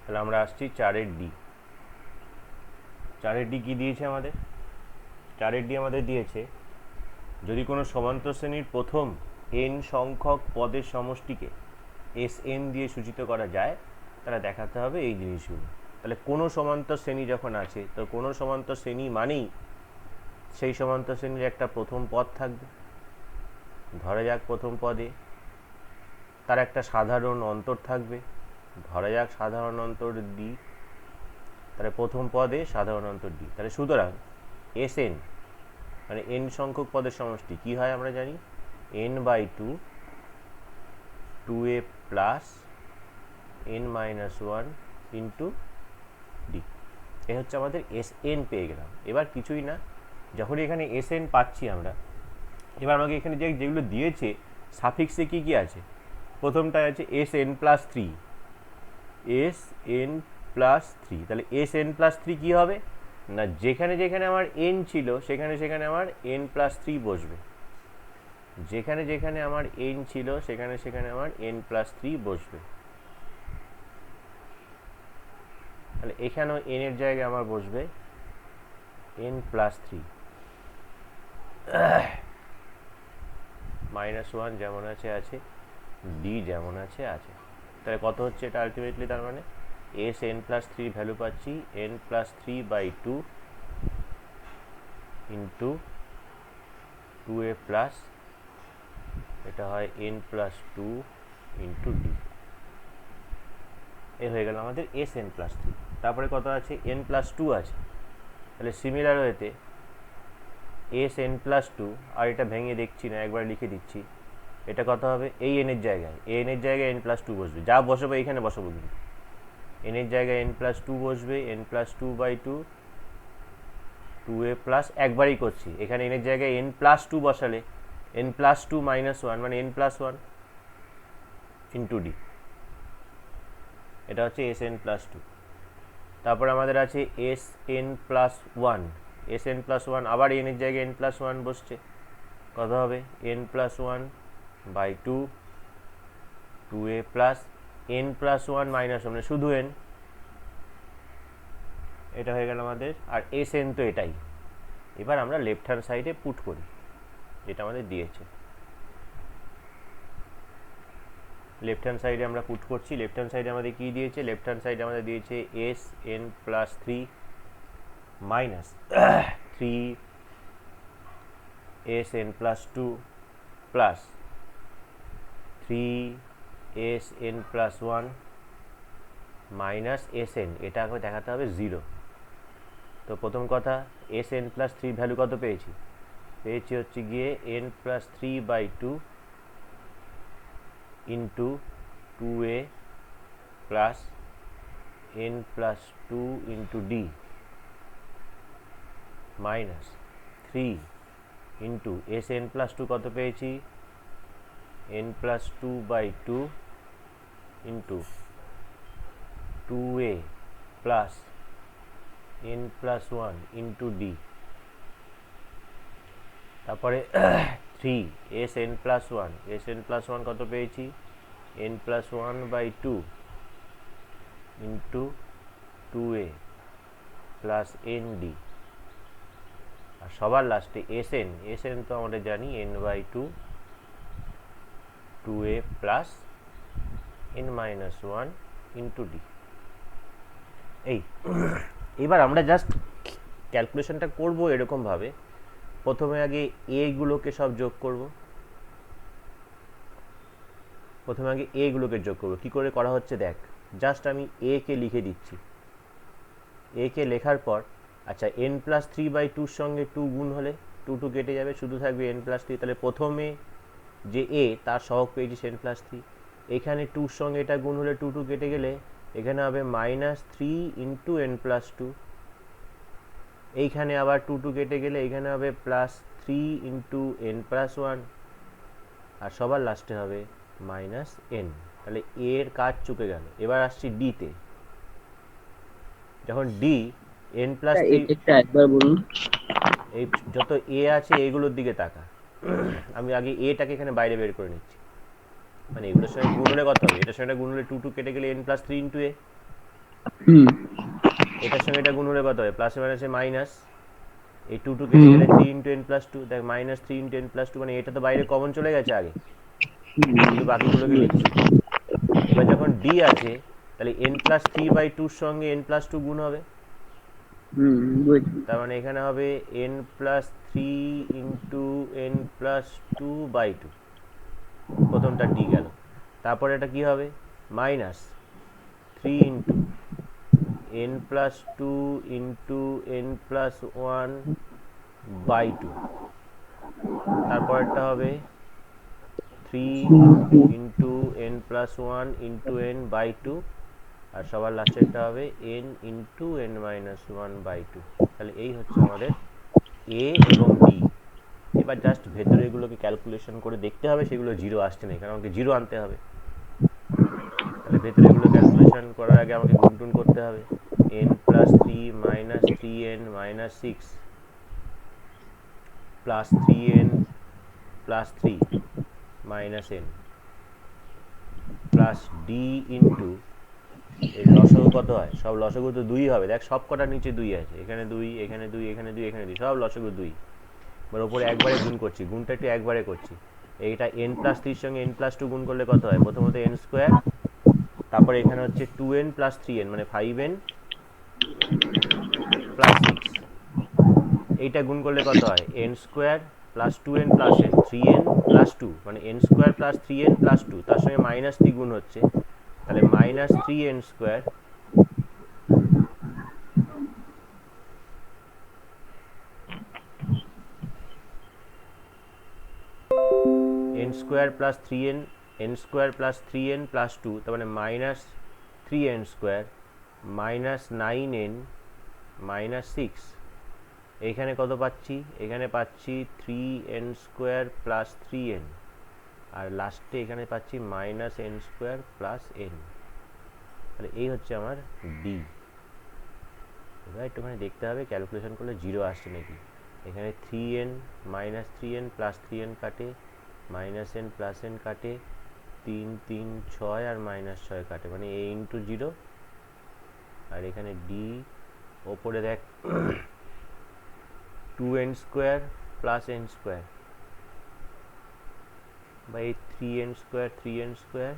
তাহলে আমরা আসছি 4-এর ডি। 4-এর ডি কি দিয়েছে আমাদের? 4-এর ডি আমাদের দিয়েছে যদি কোনো সমান্তর শ্রেণীর প্রথম n সংখ্যক পদের সমষ্টিকে Sn দিয়ে সূচিত করা যায় তাহলে দেখাতে হবে এই জিনিসগুলো। তাহলে কোনো সমান্তর শ্রেণী যখন আছে তো কোনো সমান্তর শ্রেণী মানেই সেই সমান্তর শ্রেণীর একটা প্রথম পদ থাকবে। ধরা যাক প্রথম পদে তার একটা সাধারণ অন্তর থাকবে, ধরা যাক সাধারণ অন্তর D। তাহলে প্রথম পদে সাধারণ অন্তর ডি। তাহলে সুতরাং এস এন মানে এন সংখ্যক পদের সমষ্টি কি হয় আমরা জানি, n by two, two A plus n minus one into d. A হচ্ছে আমাদের এস এন পেয়ে গেলাম। এবার কিছুই না, যখন এখানে এস এন পাচ্ছি আমরা, এবার আমাকে এখানে যেগুলো দিয়েছে সাফিক্সে কি কি আছে, প্রথমটা আছে S N plus three, S N plus three. তাহলে এস এন প্লাস থ্রি কী হবে না, যেখানে যেখানে আমার এন ছিল সেখানে সেখানে আমার এন প্লাস থ্রি বসবে, যেখানে যেখানে আমার এন ছিল সেখানে সেখানে আমার এন প্লাস থ্রি বসবে। তাহলে এখানেও এন এর জায়গায় আমার বসবে n plus three, minus one যেমন আছে আছে, ডি যেমন আছে আছে। তাহলে কত হচ্ছে এটা আলটিমেটলি, তার মানে S N plus three value পাচ্ছি n plus three by two into two A plus, এটা হয় n plus two into d. A হয়ে গেল আমাদের এস এন প্লাস থ্রি। তারপরে কত আছে, এন প্লাস টু আছে। তাহলে সিমিলার ওয়েতে এস এন প্লাস টু, আর এটা ভেঙে দেখছি না, একবার লিখে দিচ্ছি, এটা কত হবে, এই এনের জায়গায় এন এর জায়গায় এন প্লাস টু বসবে, যা বসাবো এইখানে বসাবো, কিন্তু এন এর জায়গায় এন প্লাস টু বসবে, n plus two by two, two A plus, একবারই করছি, এখানে এন এর জায়গায় এন প্লাস টু বসালে n plus two minus one মানে n plus one into d. এটা হচ্ছে এস এন প্লাস টু। তারপর আমাদের আছে S N plus one, S N plus one, আবার এন এর জায়গায় এন প্লাস ওয়ান বসছে, কত হবে n plus one by two, two A plus N plus one minus one মানে শুধু এন, এটা হয়ে গেল আমাদের। আর এস এন তো এটাই। এবার আমরা লেফট হ্যান্ড সাইডে পুট করি যেটা আমাদের দিয়েছে, লেফট হ্যান্ড সাইডে আমরা পুট করছি। লেফট হ্যান্ড সাইডে আমাদের কী দিয়েছে, লেফট হ্যান্ড সাইডে আমাদের দিয়েছে S N plus three minus three S N plus two plus three S N plus one minus S N, এটা আগে দেখাতে হবে জিরো। তো প্রথম কথা, S N plus three value কত পেয়েছি, পেয়েছি হচ্ছে গিয়ে N plus three by two into two A plus N plus two into D minus three into S N plus two কত পেয়েছি, N plus two by two into two A plus N plus one into d. তারপরে three S N plus one, S N plus one কত পেয়েছি, N plus one by two into two A plus n d. আর সবার লাস্টে S n, S n তো আমরা জানি n by two, two A plus n minus one into d. এই এবার আমরা জাস্ট ক্যালকুলেশনটা করবো এরকমভাবে, প্রথমে আগে এগুলোকে সব যোগ করব, প্রথমে আগে এগুলোকে যোগ করব। কী করে করা হচ্ছে দেখ, জাস্ট আমি এ কে লিখে দিচ্ছি, এ কে লেখার পর আচ্ছা এন প্লাস থ্রি বাই টুর সঙ্গে টু গুণ হলে টু টু কেটে যাবে, শুধু থাকবে এন প্লাস থ্রি। তাহলে প্রথমে যে এ তার সহগ পেয়েছি এন প্লাস থ্রি, এখানে টুর সঙ্গে এটা গুণ হলে টু টু কেটে গেলে এখানে হবে minus three into n plus two, এইখানে আবার টু টু কেটে গেলে এখানে হবে plus three into n plus one, আর সবার লাস্টে হবে মাইনাস এন। তাহলে এর কাজ চুকে গেল। এবার আসছি ডিতে, যখন ডি এন প্লাস থ্রি, একবার বলুন, এই যত এ আছে এগুলোর দিকে তাকা, আমি আগে এটাকে এখানে বাইরে বের করে নিচ্ছি, মানে এগুলোর সঙ্গে গুণ হলে কত হবে, এটার সঙ্গে গুণ হলে টু টু কেটে গেলে এন প্লাস থ্রি ইন্টু এ, এটার সঙ্গে এটা গুণ হলে কত হবে, প্লাসে মাইনাসে মাইনাস, এই টু টু কেটে গেলে three into n plus two, দেখ minus three into n plus two, মানে এটা তো বাইরে কমন চলে গেছে আগে, কিন্তু বাকিগুলোকে লিখছি। এবার যখন ডি আছে তাহলে এন প্লাস থ্রি বাই টুর সঙ্গে এন প্লাস টু গুণ হবে, তার মানে এখানে হবে n plus three into n plus two by two, প্রথমটা ডি গেল। তারপরে এটা কি হবে, minus three into n plus two into n plus one by two, তারপরেরটা হবে 3 into n plus one into n by two, আর সবার লাস্টেরটা হবে n into n minus one by two. তাহলে এই হচ্ছে আমাদের a এবং d। এবার জাস্ট ভেতরে এগুলোকে ক্যালকুলেশন করে দেখতে হবে সেগুলো জিরো আসছে না, কারণ আমাকে জিরো আনতে হবে। তাহলে ভেতরে এগুলো ক্যালকুলেশন করার আগে আমাকে গুণটুন করতে হবে। n plus three minus three N minus six plus three N plus three minus N plus D into, এর লসাগু কত হয়? সব লসাগু তো দুই হবে, দেখ সব কটার নিচে দুই আছে, এখানে দুই, এখানে দুই, এখানে দুই, এখানে দুই, সব লসাগু দুই। এবার ওপরে একবারে গুণ করছি, গুণটা একটু একবারে করছি। এইটা n প্লাস থ্রির সঙ্গে n প্লাস টু গুণ করলে কত হয়? প্রথমত n স্কোয়ার, তারপরে এখানে হচ্ছে 2n প্লাস 3n মানে 5n প্লাস 6, এইটা গুণ করলে কত হয়? n square plus 2n plus n, 3n plus 2 মানে n square plus 3n plus 2, তার সঙ্গে মাইনাস 3 গুণ হচ্ছে, তাহলে minus 3n square n square plus 3n, n square plus 3n plus 2, তার মানে minus 3n square minus 9n minus 6। এইখানে কত পাচ্ছি? এখানে পাচ্ছি 3n স্কোয়ার প্লাস 3n, আর লাস্টে এখানে পাচ্ছি minus n square plus n। তাহলে এই হচ্ছে আমার ডি। এবার একটুখানি দেখতে হবে ক্যালকুলেশন করলে জিরো আসছে নাকি। এখানে 3n minus 3n plus 3n কাটে, মাইনাস n প্লাস n কাটে, 3 3 6 আর মাইনাস 6 কাটে, মানে a ইন্টু জিরো। আর এখানে ডি ওপরে দেখ 2n square plus n square by 3n square 3n square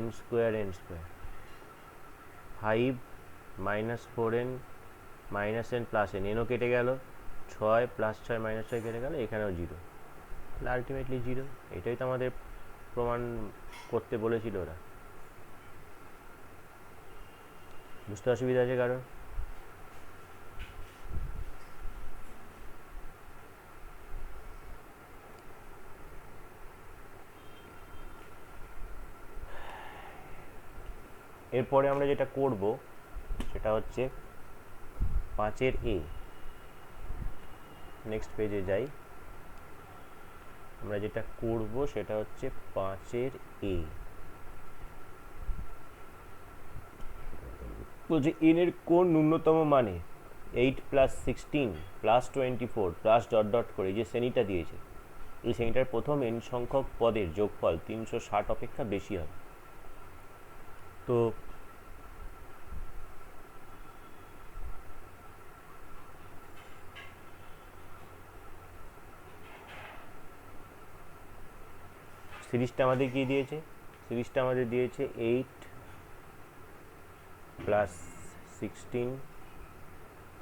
n square n square, 5 minus 4n minus n plus n, nও কেটে গেল, 6 প্লাস 6 মাইনাস 6 কেটে গেল, এখানেও জিরো, তাহলে আলটিমেটলি জিরো। এটাই তো আমাদের প্রমাণ করতে বলেছিল ওরা। বুঝতে অসুবিধা আছে কারণ? এরপরে আমরা যেটা করব সেটা হচ্ছে 5-এর এ। নেক্সট পেজে যাই। আমরা যেটা করব সেটা হচ্ছে 5-এর এ। বলছে n এর কোন ন্যূনতম মানে 8 plus 16 plus 24 plus dot dot করে যে শ্রেণীটা দিয়েছে, এই শ্রেণীটার প্রথম n সংখ্যক পদের যোগফল 360 অপেক্ষা বেশি হবে। তো সিরিজটা আমাদের কি দিয়েছে? সিরিজটা আমাদের দিয়েছে 8 plus 16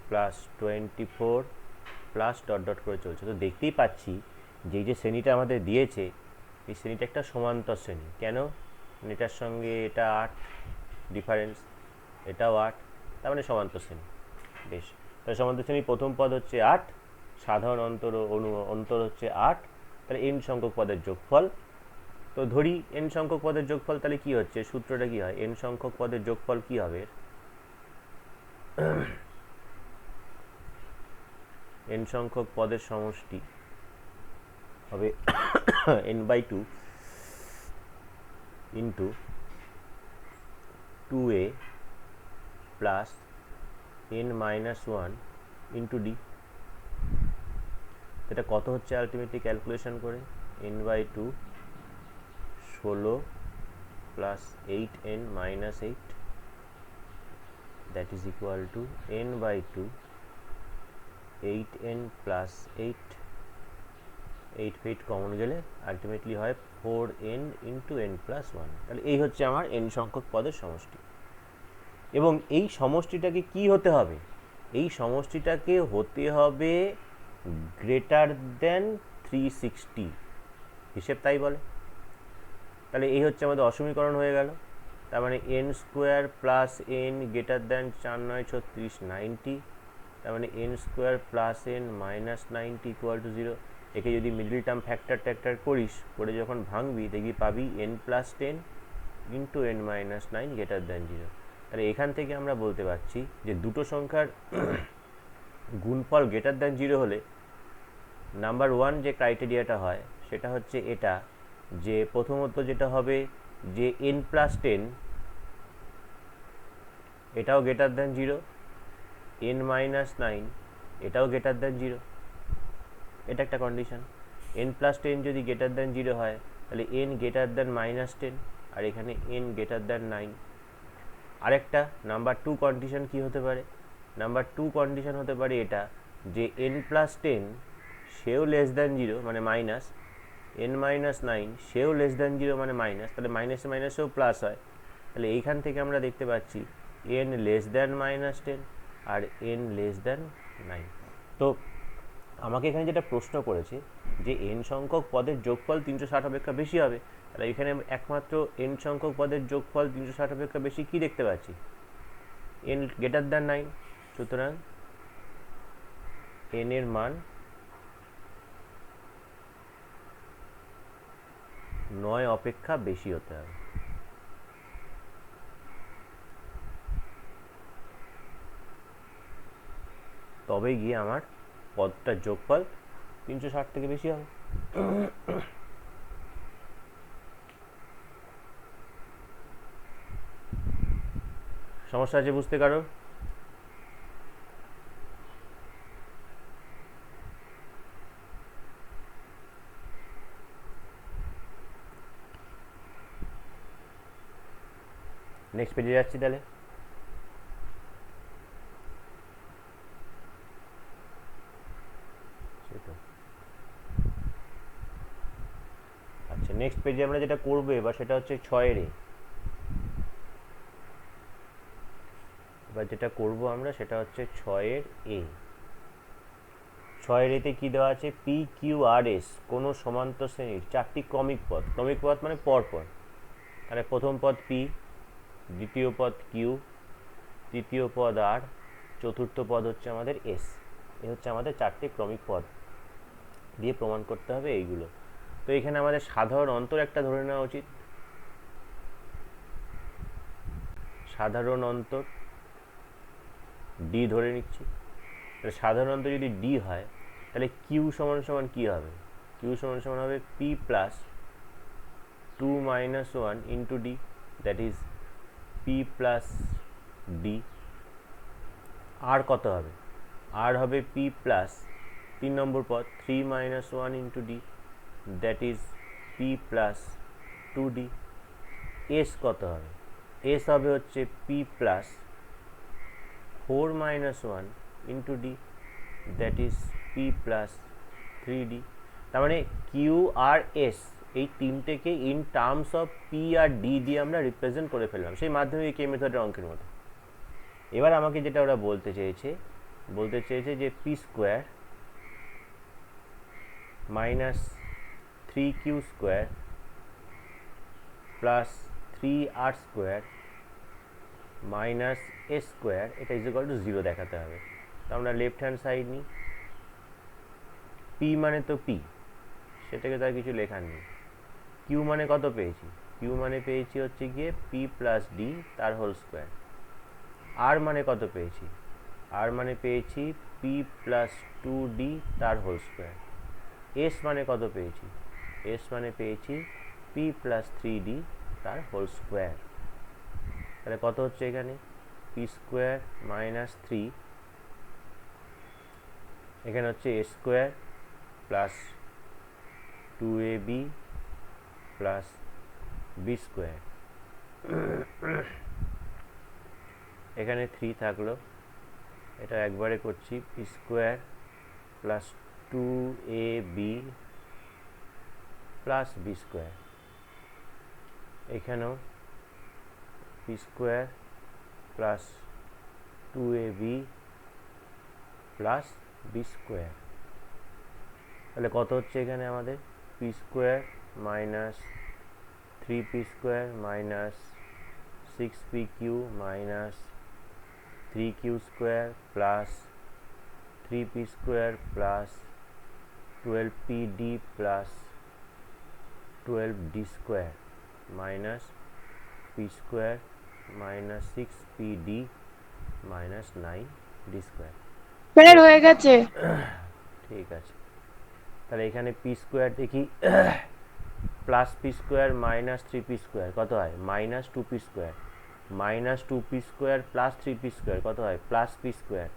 plus 24 plus dot dot করে চলছে। তো দেখতেই পাচ্ছি যে এই যে শ্রেণীটা আমাদের দিয়েছে, এই শ্রেণীটা একটা সমান্তর শ্রেণী। কেন? এটার সঙ্গে এটা 8 ডিফারেন্স, এটাও 8, তার মানে সমান্তর শ্রেণী। বেশ, তাহলে সমান্তর শ্রেণীর প্রথম পদ হচ্ছে 8, সাধারণ অন্তর হচ্ছে 8, তাহলে n সংখ্যক পদের যোগফল। তো ধরি n সংখ্যক পদের যোগফল, তাহলে কি হচ্ছে? সূত্রটা কি হয়? n সংখ্যক পদের যোগফল কি হবে? n সংখ্যক পদের সমষ্টি হবে n/2 into 2a plus n-1 into d। এটা কত হচ্ছে আলটিমেটলি ক্যালকুলেশন করে? n/2 16 plus 8n minus 8, that is equal two n/2 8n plus 8, 8 common গেলে আলটিমেটলি হয় 4n ইন্টু n প্লাস 1। তাহলে এই হচ্ছে আমার n সংখ্যক পদের সমষ্টি। এবং এই সমষ্টিটাকে কি হতে হবে? এই সমষ্টিটাকে হতে হবে গ্রেটার দেন 360, হিসেব তাই বলে। তাহলে এই হচ্ছে আমাদের অসমীকরণ হয়ে গেল। তার মানে N square plus N greater than 4 9 36 90, তার মানে N square plus n minus 90 equal to 0। একে যদি মিডল টার্ম ফ্যাক্টর করিস, করে যখন ভাঙবি দেখবি পাবি N plus 10 into N minus 9 greater than 0। তাহলে এখান থেকে আমরা বলতে পারছি যে দুটো সংখ্যার গুণফল গ্রেটার দ্যান 0 হলে নাম্বার 1 যে ক্রাইটেরিয়াটা হয় সেটা হচ্ছে এটা, যে প্রথমত যেটা হবে যে এন প্লাস 10 এটাও গ্রেটার দ্যান 0, এন মাইনাস 9 এটাও গ্রেটার দ্যান 0, এটা একটা কন্ডিশন। এন প্লাস 10 যদি গ্রেটার দ্যান 0 হয় তাহলে এন গ্রেটার দ্যান মাইনাস 10, আর এখানে এন গ্রেটার দ্যান 9। আরেকটা নাম্বার 2 কন্ডিশন কি হতে পারে? নাম্বার 2 কন্ডিশন হতে পারে এটা, যে এন প্লাস 10 সেও লেস দ্যান 0 মানে মাইনাস, এন মাইনাস 9 সেও লেস দ্যান 0 মানে মাইনাস, তাহলে মাইনাসে মাইনাসেও প্লাস হয়। তাহলে এইখান থেকে আমরা দেখতে পাচ্ছি এন লেস দ্যান মাইনাস 10 আর এন লেস দ্যান 9। তো আমাকে এখানে যেটা প্রশ্ন করেছে যে এন সংখ্যক পদের যোগফল 360 অপেক্ষা বেশি হবে, তাহলে এখানে একমাত্র এন সংখ্যক পদের যোগফল 360 অপেক্ষা বেশি কি দেখতে পাচ্ছি? এন গ্রেটার দ্যান 9, সুতরাং এন এর মান 9 অপেক্ষা বেশি হতে হবে। তবে গিয়ে আমার পদটার যোগফল 360 থেকে বেশি হবে। সমস্যা আছে বুঝতে কারো? নেক্সট পেজে যাচ্ছি তাহলে। আচ্ছা, নেক্সট পেজে আমরা যেটা করবো এবার সেটা হচ্ছে 6 এ। এবার যেটা করব আমরা সেটা হচ্ছে 6 এ। 6 এতে কি দেওয়া আছে? পি কিউ আর এস কোনো সমান্তর শ্রেণীর 4টি ক্রমিক পদ। ক্রমিক পদ মানে পরপর, তাহলে প্রথম পদ পি, দ্বিতীয় পদ কিউ, তৃতীয় পদ আর, চতুর্থ পদ হচ্ছে আমাদের এস। এ হচ্ছে আমাদের 4টি ক্রমিক পদ দিয়ে প্রমাণ করতে হবে এইগুলো। তো এখানে আমাদের সাধারণ অন্তর একটা ধরে নেওয়া উচিত। সাধারণ অন্তর ডি ধরে নিচ্ছি। তাহলে সাধারণ অন্তর যদি ডি হয় তাহলে কিউ সমান সমান কী হবে? কিউ সমান সমান হবে P plus 2 minus 1 into d, that is p plus d। আর কত হবে? আর হবে p প্লাস 3 নম্বর পদ 3 minus 1 into d, that is p plus 2d। S কত হবে? এস হবে হচ্ছে p plus 4 minus 1 into d, that is p plus 3d। তার মানে কিউ আর এস এই তিনটেকে ইন টার্মস অফ পি আর ডি দিয়ে আমরা রিপ্রেজেন্ট করে ফেললাম, সেই মাধ্যমিক কে মেথডের অঙ্কের মতো। এবার আমাকে যেটা ওরা বলতে চেয়েছে যে P square minus 3q square plus 3r square minus S square এটা ইজ ইকুয়াল টু 0 দেখাতে হবে। তো আমরা লেফট হ্যান্ড সাইড নিই। পি মানে তো পি, সেটাকে তার কিছু লেখার নেই। কিউ মানে কত পেয়েছি? কিউ মানে পেয়েছি হচ্ছে গিয়ে পি প্লাস ডি তার হোল স্কোয়ার। আর মানে কত পেয়েছি? আর মানে পেয়েছি পি প্লাস 2d তার হোল স্কোয়ার। এস মানে কত পেয়েছি? এস মানে পেয়েছি পি প্লাস 3d তার হোল স্কোয়ার। তাহলে কত হচ্ছে এখানে? পি স্কোয়ার মাইনাস 3, এখানে হচ্ছে a square plus 2ab plus b square, এখানে 3 থাকলো, এটা একবারে করছি p square plus 2ab plus b square, এখানেও p square plus 2ab plus b square. তাহলে কত হচ্ছে এখানে আমাদের? P square minus 3p square minus 6pq minus 3q square plus 3p square plus 12pd plus 12d square minus p square minus 6pd minus 9d square। Sir হয়ে গেছে। ঠিক আছে, তাহলে এখানে পি স্কোয়ার দেখি, plus p square minus 3p square কত হয় minus 2p square, minus 2p square plus 3p square কত হয় plus p square,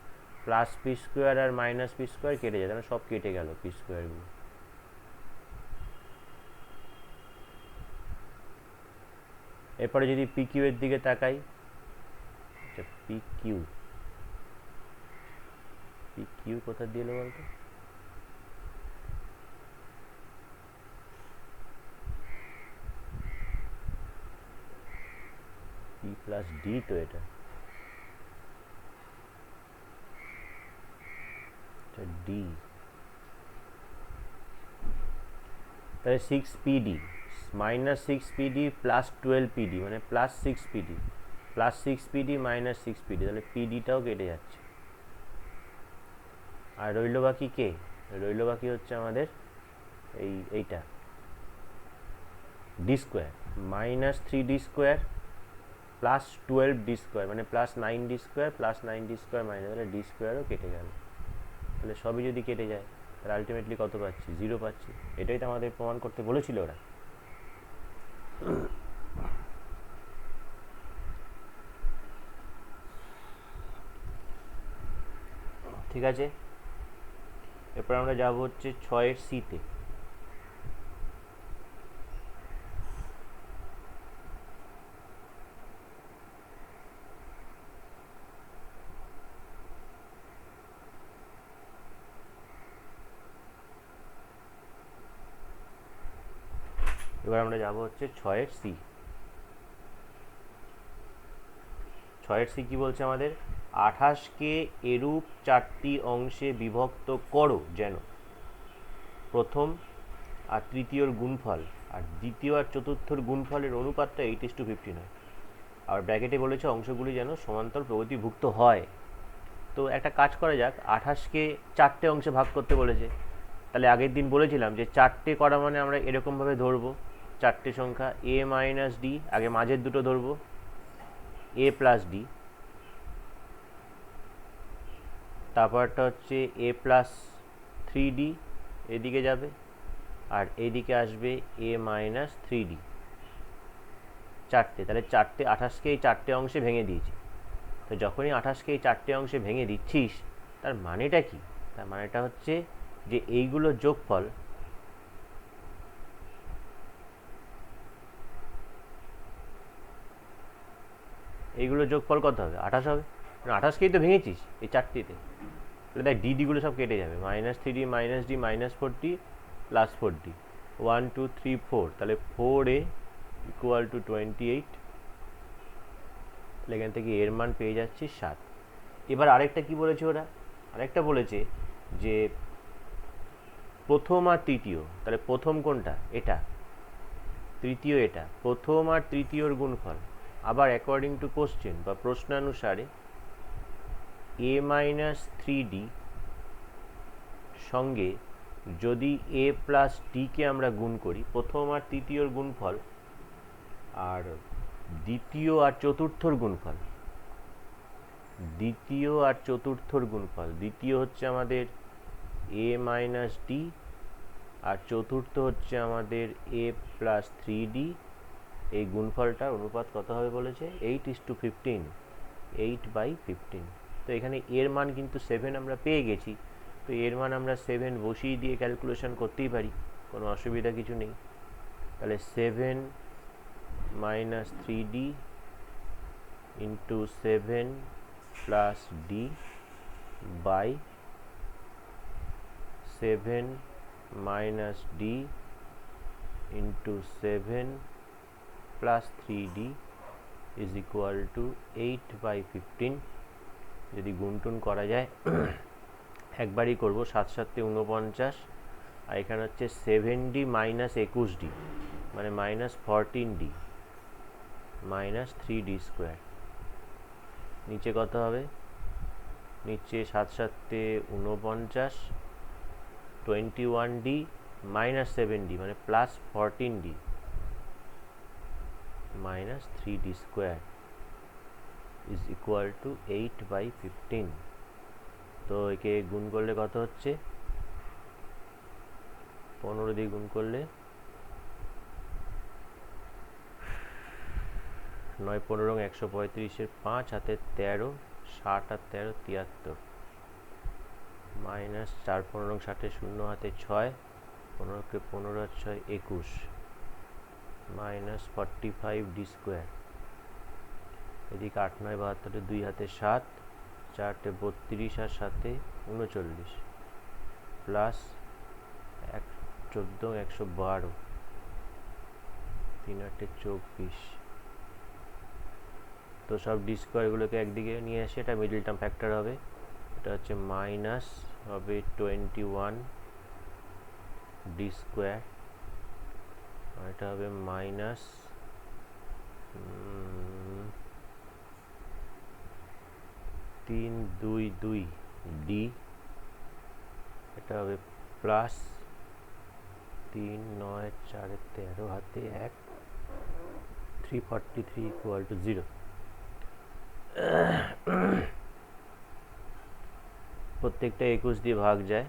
plus p square আর মাইনাস পি স্কোয়ার কেটে যায়, তাহলে সব কেটে গেল পি স্কোয়ারগুলো। এরপরে যদি পি কিউ এর দিকে তাকাই, পি কিউ কোথা দিয়ে এলো বলতো, পি প্লাস ডি তো এটা, ডি, তাহলে 6pd minus 6pd plus 12pd মানে plus 6pd, plus 6pd minus 6pd, তাহলে pdটাও কেটে যাচ্ছে। আর রইল বাকি কে, রইল বাকি হচ্ছে আমাদের এইটা d square minus 3d square plus 12d square মানে plus 9d square plus 9d square minus, তাহলে ডি স্কোয়ারও কেটে গেল। তাহলে সবই যদি কেটে যায় তাহলে আলটিমেটলি কত পাচ্ছি, 0 পাচ্ছি। এটাই তো আমাদের প্রমাণ করতে বলেছিল ওরা। ঠিক আছে, এরপর আমরা যাব হচ্ছে 6 সিতে। এবার আমরা যাব হচ্ছে 6 সি। 6 সি কি বলছে আমাদের, 28কে এরূপ 4টি অংশে বিভক্ত করো যেন প্রথম আর তৃতীয়র গুণফল আর দ্বিতীয় আর চতুর্থর গুণফলের অনুপাতটা 8:15 হয়। আর ব্র্যাকেটে বলেছে অংশগুলি যেন সমান্তর প্রগতিভুক্ত হয়। তো একটা কাজ করা যাক, 28কে 4টে অংশে ভাগ করতে বলেছে, তাহলে আগের দিন বলেছিলাম যে 4টে করা মানে আমরা এরকমভাবে ধরবো 4টে সংখ্যা a মাইনাস ডি, আগে মাঝের দুটো ধরবো a প্লাস ডি, তারপরটা হচ্ছে a প্লাস 3d এদিকে যাবে আর এইদিকে আসবে a মাইনাস 3d, 4টে, তাহলে 4টে 28কে এই 4টে অংশে ভেঙে দিয়েছি। তো যখনই 28কে এই 4টে অংশে ভেঙে দিচ্ছিস তার মানেটা কি, তার মানেটা হচ্ছে যে এইগুলো যোগফল কত হবে, 28 হবে, 28কেই তো ভেঙেছিস এই 4টিতে, তাহলে দেখ ডিগুলো সব কেটে যাবে, minus 3d minus D minus 4d plus 4d, 1 2 3 4, তাহলে 4a ইকুয়াল টু 28, তাহলে এখান থেকে এর মান পেয়ে যাচ্ছি 7। এবার আরেকটা কি বলেছে ওরা, আরেকটা বলেছে যে প্রথম আর তৃতীয়, তাহলে প্রথম কোনটা এটা, তৃতীয় এটা, প্রথম আর তৃতীয়র গুণফল, আবার অ্যাকর্ডিং টু কোশ্চেন বা প্রশ্নানুসারে a মাইনাস 3d সঙ্গে যদি a প্লাস ডিকে আমরা গুণ করি, প্রথম আর তৃতীয়র গুণফল আর দ্বিতীয় আর চতুর্থর গুণফল, দ্বিতীয় আর চতুর্থর গুণফল, দ্বিতীয় হচ্ছে আমাদের a মাইনাস ডি আর চতুর্থ হচ্ছে আমাদের a প্লাস 3d, এই গুণফলটার অনুপাত কত হবে বলেছে 8:15, 8/15। তো এখানে এর মান কিন্তু 7 আমরা পেয়ে গেছি, তো এর মান আমরা 7 বসিয়ে দিয়ে ক্যালকুলেশন করতেই পারি, কোনো অসুবিধা কিছু নেই। তাহলে 7 minus 3d into 7 plus D by 7 minus D into 7 plus 3d is equal to 8/15। যদি গুণটুন করা যায় একবারই করব, 7 7 49, আর এখানে হচ্ছে 7d মাইনাস 21d মানে মাইনাস 14d, মাইনাস 3d²। নিচে কত হবে? নিচে 7 7 49, 21d মাইনাস 7d মানে plus 14d minus 3d² is equal to 8/15। তো একে গুণ করলে কত হচ্ছে? 15 দিয়ে গুণ করলে 9 15 135 5 হাতে 13, 60 আর 13 73, মাইনাস 4 15 60 0 হাতে 6, 15 15 আর 6 21, মাইনাস 45d²। এদিকে 8 9 72, 2 হাতে 7, 4 32 আর 7 39, প্লাস 14 112, 3 8 24। তো সব d²গুলোকে একদিকে নিয়ে আসে, এটা মিডল টার্ম ফ্যাক্টর হবে। এটা হচ্ছে মাইনাস হবে 21d², আর এটা হবে মাইনাস 322d, এটা হবে প্লাস 3 9 4 13 হাতে 1, 343 ইকুয়াল টু 0। প্রত্যেকটা 21 দিয়ে ভাগ যায়।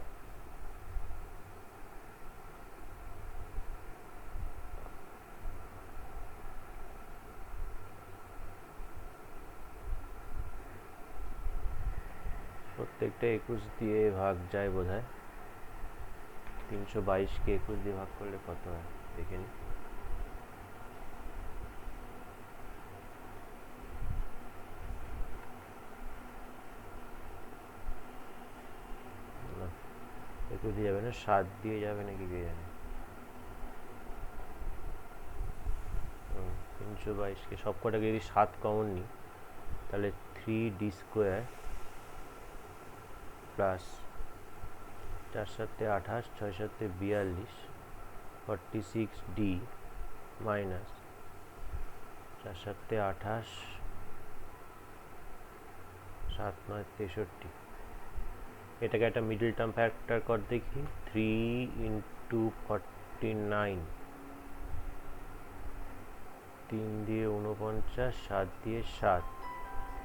প্রত্যেকটা 21 দিয়ে ভাগ যায় বোধহয়। 322কে 21 দিয়ে ভাগ করলে কত হয় দেখে নিই। না, 21 দিয়ে যাবে না, 7 দিয়ে যাবে নাকি কে জানে। 322কে সবকটাকে যদি 7 কমন নিই তাহলে 3d² প্লাস 4 7 28, 6 7 42, 46d মাইনাস 4 7 28, 7 9 63। এটাকে একটা মিডল টার্ম ফ্যাক্টর কর দেখি। 3 × 49, 3 দিয়ে 49, 7 দিয়ে 7,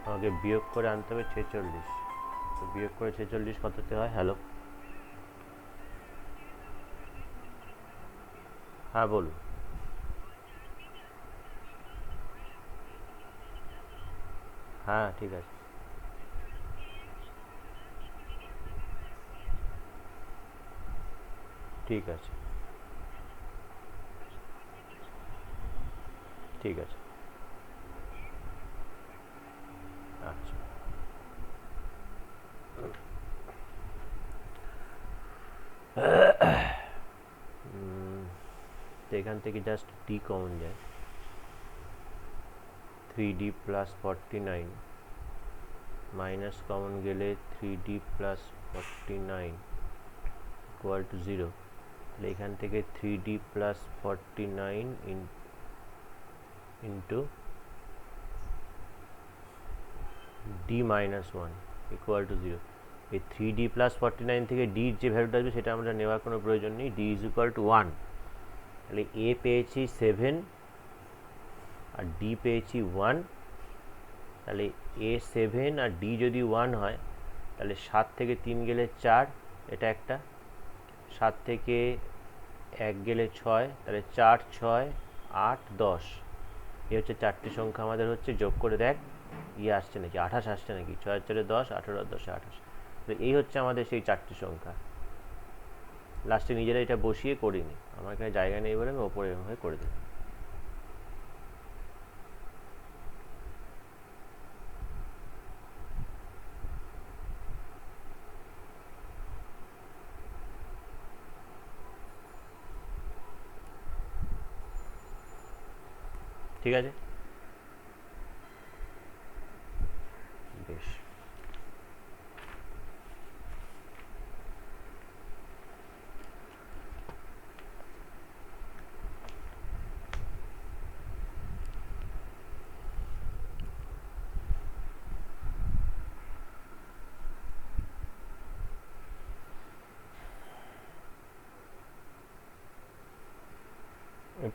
আমাকে বিয়োগ করে আনতে হবে 46। তো বিয়োগ করে 46 কততে হয়? হ্যালো, হ্যাঁ বলুন। হ্যাঁ ঠিক আছে, ঠিক আছে, ঠিক আছে, আচ্ছা। তো এখান থেকে জাস্ট ডি কমন যায়। 3d প্লাস 49 মাইনাস কমন গেলে 3d প্লাস 49 ইকুয়াল টু 0। তাহলে এখান থেকে 3d plus 49 into d minus 1 equal to 0। এই 3d প্লাস 49 থেকে d যে ভ্যালুটা আসবে সেটা আমরা নেওয়ার কোনো প্রয়োজন নেই। d is equal two 1। তাহলে a পেয়েছি 7 আর d পেয়েছি 1। তাহলে a 7 আর d যদি 1 হয় তাহলে 7 থেকে 3 গেলে 4, এটা একটা। 7 থেকে 1 গেলে 6, তাহলে 4 6 8 10। এই হচ্ছে 4টি সংখ্যা আমাদের হচ্ছে। যোগ করে দেখ আসছে নাকি, 28 আসছে নাকি। 6 4 10, 18 10 28। তো এই হচ্ছে আমাদের সেই 4টি সংখ্যা। লাস্টে নিজেরা এটা বসিয়ে করিনি, আমার এখানে জায়গা নেই বলে আমি ওপরে হয়ে করে দিই। ঠিক আছে, বেশ।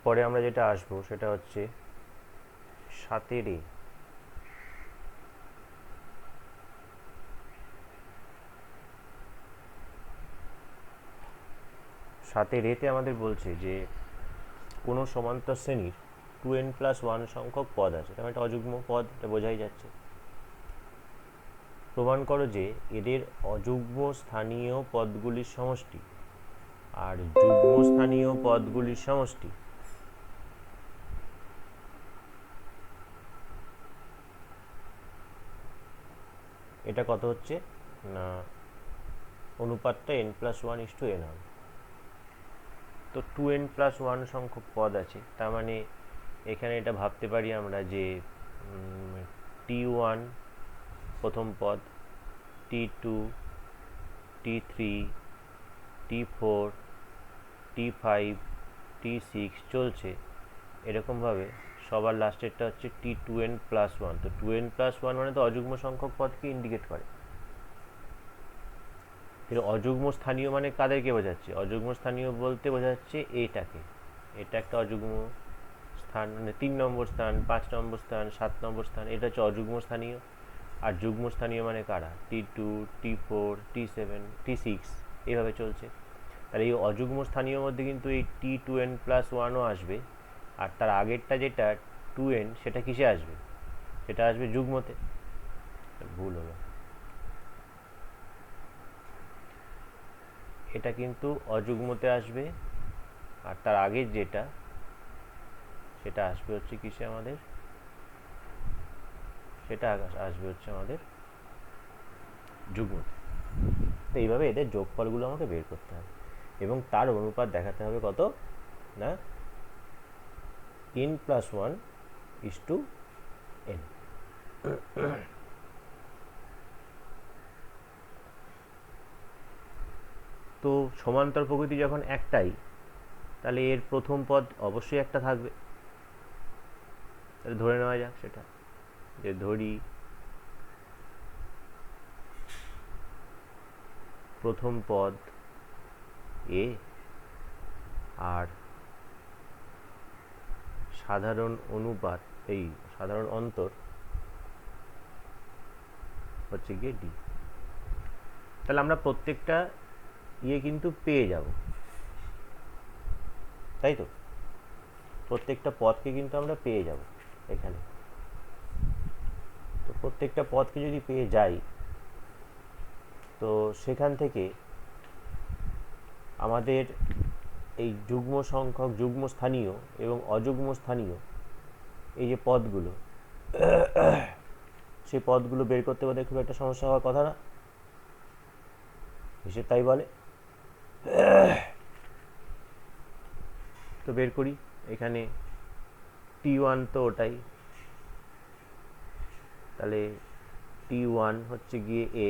এরপরে আমরা যেটা আসবো সেটা হচ্ছে 7 এ। সাতের এতে আমাদের বলছে যে কোনো সমান্তর শ্রেণীর 2n+1 সংখ্যক পদ আছে, এটা একটা অযুগ্ম পদ, এটা বোঝাই যাচ্ছে। প্রমাণ করো যে এদের অযুগ্ম স্থানীয় পদগুলির সমষ্টি আর যুগ্ম স্থানীয় পদগুলির সমষ্টি এটা কত হচ্ছে না অনুপাতটা n+1:n হবে। তো 2n+1 সংখ্যক পদ আছে, তার মানে এখানে এটা ভাবতে পারি আমরা যে t1 প্রথম পদ, t2, t3, t4, t5, t6 চলছে এরকমভাবে। সবার লাস্টেরটা হচ্ছে t2n+1। তো 2n+1 মানে তো অযুগ্ম সংখ্যক পদকে ইন্ডিকেট করে। এর অযুগ্ম স্থানীয় মানে কাদেরকে বোঝাচ্ছে? অযুগ্ম স্থানীয় বলতে বোঝাচ্ছে এটাকে, এটা একটা অযুগ্ম স্থান, মানে 3 নম্বর স্থান, 5 নম্বর স্থান, 7 নম্বর স্থান, এটা হচ্ছে অযুগ্ম স্থানীয়। আর যুগ্ম স্থানীয় মানে কারা? t2, t4, t7, t6 এইভাবে চলছে। তাহলে এই অযুগ্ম স্থানীয় মধ্যে কিন্তু এই t2n+1ও আসবে, আর তার আগেরটা যেটা 2n সেটা কিসে আসবে? সেটা আসবে যুগ্মতে। ভুল হলো, এটা কিন্তু অযুগ্মতে আসবে, আর তার আগের যেটা সেটা আসবে হচ্ছে কিসে আমাদের? সেটা আসবে হচ্ছে আমাদের যুগ্মতে। তো এইভাবে এদের যোগফলগুলো আমাকে বের করতে হবে এবং তার অনুপাত দেখাতে হবে কত না n+1:n। তো সমান্তর প্রকৃতি যখন একটাই, তাহলে এর প্রথম পদ অবশ্যই একটা থাকবে। তাহলে ধরে নেওয়া যাক সেটা, যে ধরি প্রথম পদ এ আর সাধারণ অনুপাত, এই সাধারণ অন্তর হচ্ছে গিয়ে ডি। তাহলে আমরা প্রত্যেকটা কিন্তু পেয়ে যাব, তাই তো? প্রত্যেকটা পদকে কিন্তু আমরা পেয়ে যাব এখানে। তো প্রত্যেকটা পদকে যদি পেয়ে যাই, তো সেখান থেকে আমাদের এই যুগ্ম সংখ্যক, যুগ্ম স্থানীয় এবং অযুগ্ম স্থানীয় এই যে পদগুলো, সেই পদগুলো বের করতে পারলে খুব একটা সমস্যা হওয়ার কথা না, হিসেব তাই বলে। তো বের করি। এখানে t1 তো ওটাই, তাহলে t1 হচ্ছে গিয়ে a,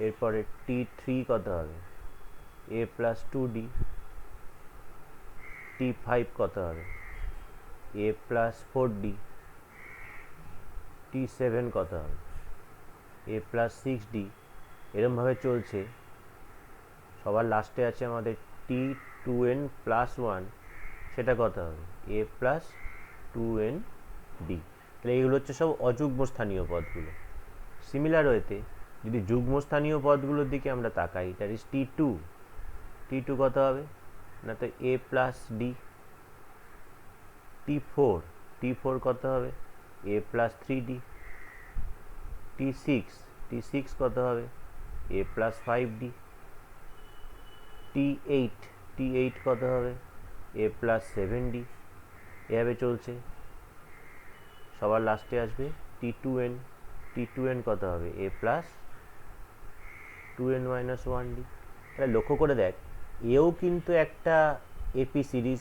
এরপরে t3 কত হবে? a+2d। t5 কত হবে? a+4d। t7 কত হবে? a+6d। এরমভাবে চলছে। সবার লাস্টে আছে আমাদের t2n+1, সেটা কত হবে? a+2nd। তাহলে এইগুলো হচ্ছে সব অযুগ্ম স্থানীয় পদগুলো। সিমিলার ওয়েতে যদি যুগ্ম স্থানীয় পদগুলোর দিকে আমরা তাকাই, দ্যাট ইজ t2 কত হবে না? তো a+d। t4 কত হবে? a+3d। t6 কত হবে? a+5d। t8 কত হবে? a+7d। এভাবে চলছে। সবার লাস্টে আসবে t2n কত হবে? a+2n-1d। তাহলে লক্ষ্য করে দেখ, এও কিন্তু একটা এপি সিরিজ,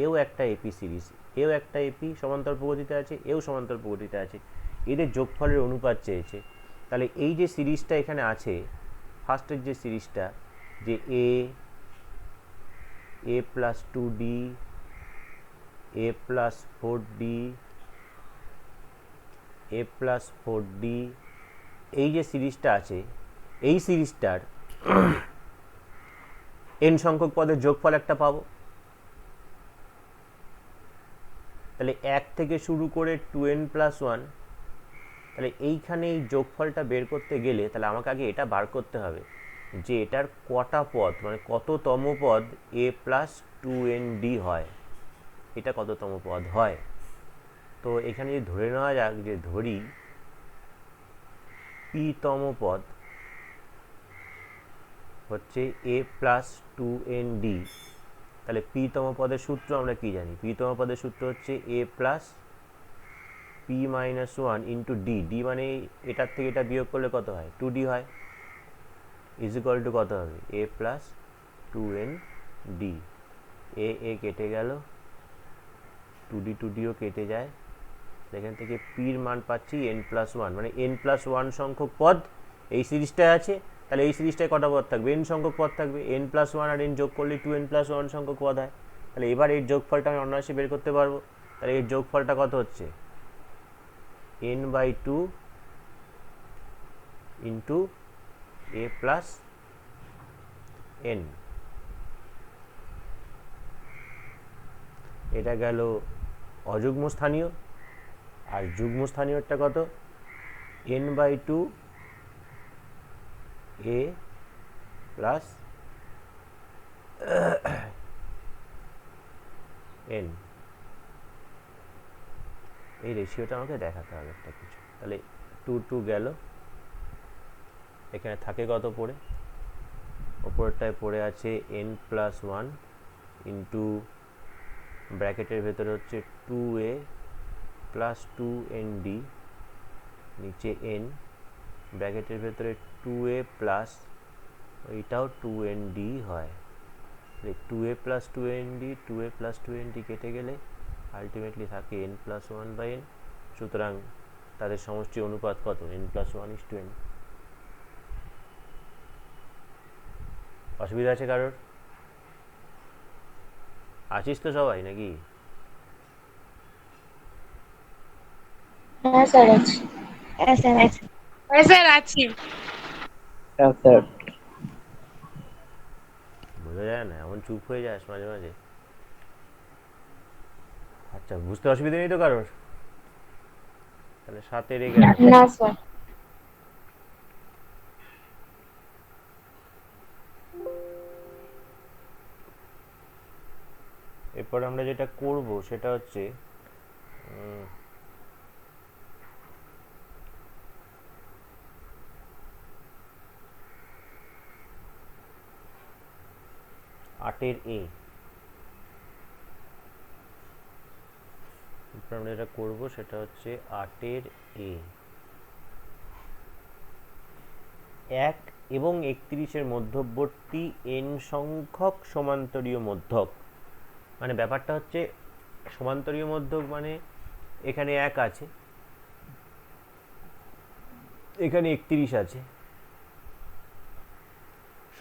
এও একটা এপি সিরিজ, এও একটা এপি সমান্তর প্রগতিতে আছে, এও সমান্তর প্রগতিতে আছে। এদের যোগফলের অনুপাত চেয়েছে। তাহলে এই যে সিরিজটা এখানে আছে, ফার্স্টের যে সিরিজটা, যে a+2d, a+4d, a+4d, এই যে সিরিজটা আছে, এই সিরিজটার n সংখ্যক পদের যোগফল একটা পাবো। তাহলে 1 থেকে শুরু করে 2n+1, তাহলে এইখানে এই যোগফলটা বের করতে গেলে তাহলে আমাকে আগে এটা বার করতে হবে যে এটার কটা পদ, মানে কততম পদ a প্লাস 2nd হয়, এটা কততম পদ হয়। তো এখানে যদি ধরে নেওয়া যাক যে ধরি p-তম পদ হচ্ছে a প্লাস 2nd, তাহলে p-তম পদের সূত্র আমরা কি জানি? p-তম পদের সূত্র হচ্ছে a plus p-1 into d, d মানে এটার থেকে এটা বিয়োগ করলে কত হয়? 2d হয়, ইজ ইকুয়াল টু কত হবে? a প্লাস 2nd, a কেটে গেল, 2d 2dও কেটে যায়, এখান থেকে পির মান পাচ্ছি n+1, মানে n+1 সংখ্যক পদ এই সিরিজটায় আছে। তাহলে এই সিরিজটায় কটা পদ থাকবে? n সংখ্যক পদ থাকবে, n+1 আর n যোগ করলে 2n+1 সংখ্যক পদ হয়। তাহলে এবার এর যোগফলটা আমি অনায়াসে বের করতে পারবো। তাহলে এর যোগফলটা কত হচ্ছে? n/2 into a plus n, এটা গেল অযুগ্ম স্থানীয়, আর যুগ্ম স্থানীয়টা কত? n/2 a প্লাস n, এই রেশিওটা আমাকে দেখাতে হবে একটা কিছু। তাহলে 2 গেল, এখানে থাকে কত পড়ে? ওপরটায় পড়ে আছে n+1 ইন্টু ব্র্যাকেটের ভেতরে হচ্ছে 2a প্লাস 2nd, নিচে n, ব্র্যাকেটের ভেতরে 2a প্লাস ওইটাও 2nd হয়। 2a প্লাস 2nd কেটে গেলে আলটিমেটলি থাকে n+1/n, সুতরাং তাদের সমষ্টি অনুপাত কত? n+1:n। অসুবিধা আছে কারোর? আছিস তো সবাই নাকি? হ্যাঁ স্যার আছি। হ্যাঁ স্যার আছি। হ্যাঁ স্যার আছি। হ্যাঁ স্যার। বোঝা যায় না, এমন চুপ হয়ে যাস মাঝে মাঝে। আচ্ছা, বুঝতে অসুবিধা নেই তো কারোর? তাহলে 7 গেল। না স্যার। এরপর আমরা যেটা করব সেটা হচ্ছে 8 a। এরপর আমরা যেটা করব সেটা হচ্ছে 8 a, 1 এবং 31 মধ্যবর্তী n সংখ্যক সমান্তরীয় মধ্যক। মানে ব্যাপারটা হচ্ছে সমান্তরীয় মধ্যক মানে এখানে 1 আছে, এখানে 31 আছে।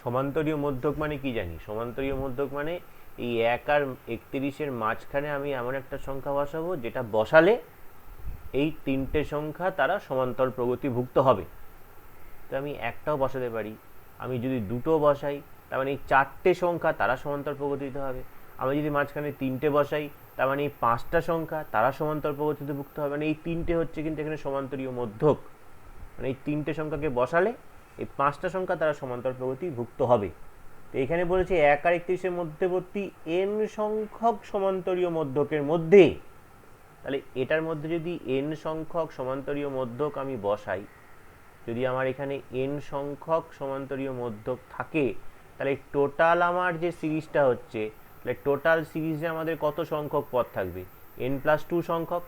সমান্তরীয় মধ্যক মানে কি জানি? সমান্তরীয় মধ্যক মানে এই 1 আর 31 মাঝখানে আমি এমন একটা সংখ্যা বসাবো যেটা বসালে এই তিনটে সংখ্যা তারা সমান্তর প্রগতিভুক্ত হবে। তো আমি একটাও বসাতে পারি, আমি যদি দুটো বসাই তার মানে এই 4টে সংখ্যা তারা সমান্তর প্রগতিতে হবে। আমি যদি মাঝখানে 3টে বসাই তার মানে এই 5টা সংখ্যা তারা সমান্তর প্রগতিভুক্ত হবে। মানে এই 3টে হচ্ছে কিন্তু এখানে সমান্তরীয় মধ্যক, মানে এই 3টে সংখ্যাকে বসালে এই 5টা সংখ্যা তারা সমান্তর প্রগতিভুক্ত হবে। তো এখানে বলেছে 1 আর 31 মধ্যবর্তী n সংখ্যক সমান্তরীয় মধ্যকের মধ্যে, তাহলে এটার মধ্যে যদি n সংখ্যক সমান্তরীয় মধ্যক আমি বসাই, যদি আমার এখানে n সংখ্যক সমান্তরীয় মধ্যক থাকে, তাহলে টোটাল আমার যে সিরিজটা হচ্ছে, তাহলে টোটাল সিরিজে আমাদের কত সংখ্যক পদ থাকবে? n+2 সংখ্যক।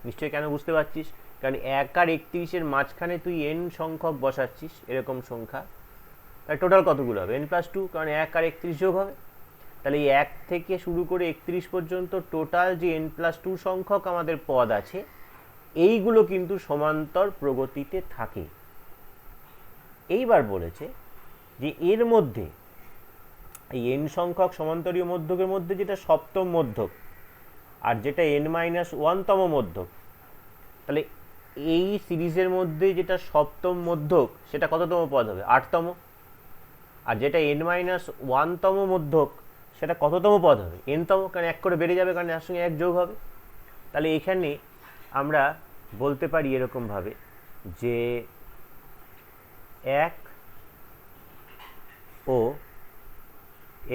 নিশ্চয়ই কেন বুঝতে পারছিস? কারণ 1 আর 31 মাঝখানে তুই n সংখ্যক বসাচ্ছিস এরকম সংখ্যা, তাহলে টোটাল কতগুলো হবে? n+2, কারণ 1 আর 31 যোগ হবে। তাহলে এই 1 থেকে শুরু করে 31 পর্যন্ত টোটাল যে n+2 সংখ্যক আমাদের পদ আছে এইগুলো কিন্তু সমান্তর প্রগতিতে থাকে। এইবার বলেছে যে এর মধ্যে এই n সংখ্যক সমান্তরীয় মধ্যকের মধ্যে যেটা সপ্তম মধ্যক আর যেটা n-1তম মধ্যক, তাহলে এই সিরিজের মধ্যে যেটা সপ্তম মধ্যক সেটা কততম পদ হবে? 8তম। আর যেটা n-1তম মধ্যক সেটা কততম পদ হবে? এনতম, কারণ এক করে বেড়ে যাবে, কারণ এর সঙ্গে এক যোগ হবে। তাহলে এখানে আমরা বলতে পারি এরকমভাবে যে 1 ও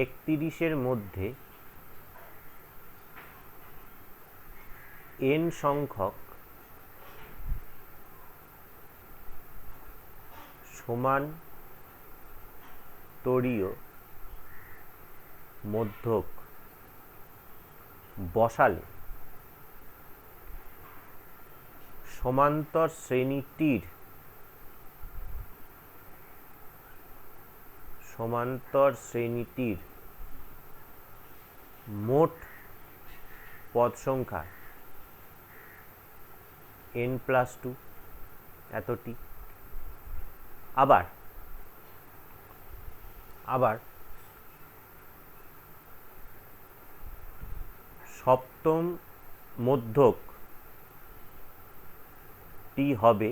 31-এর মধ্যে n সংখ্যক সমান্তরীয় মধ্যক বসালে সমান্তর শ্রেণীটির মোট পদ সংখ্যা n+2 এতটি। আবার সপ্তম মধ্যকটি হবে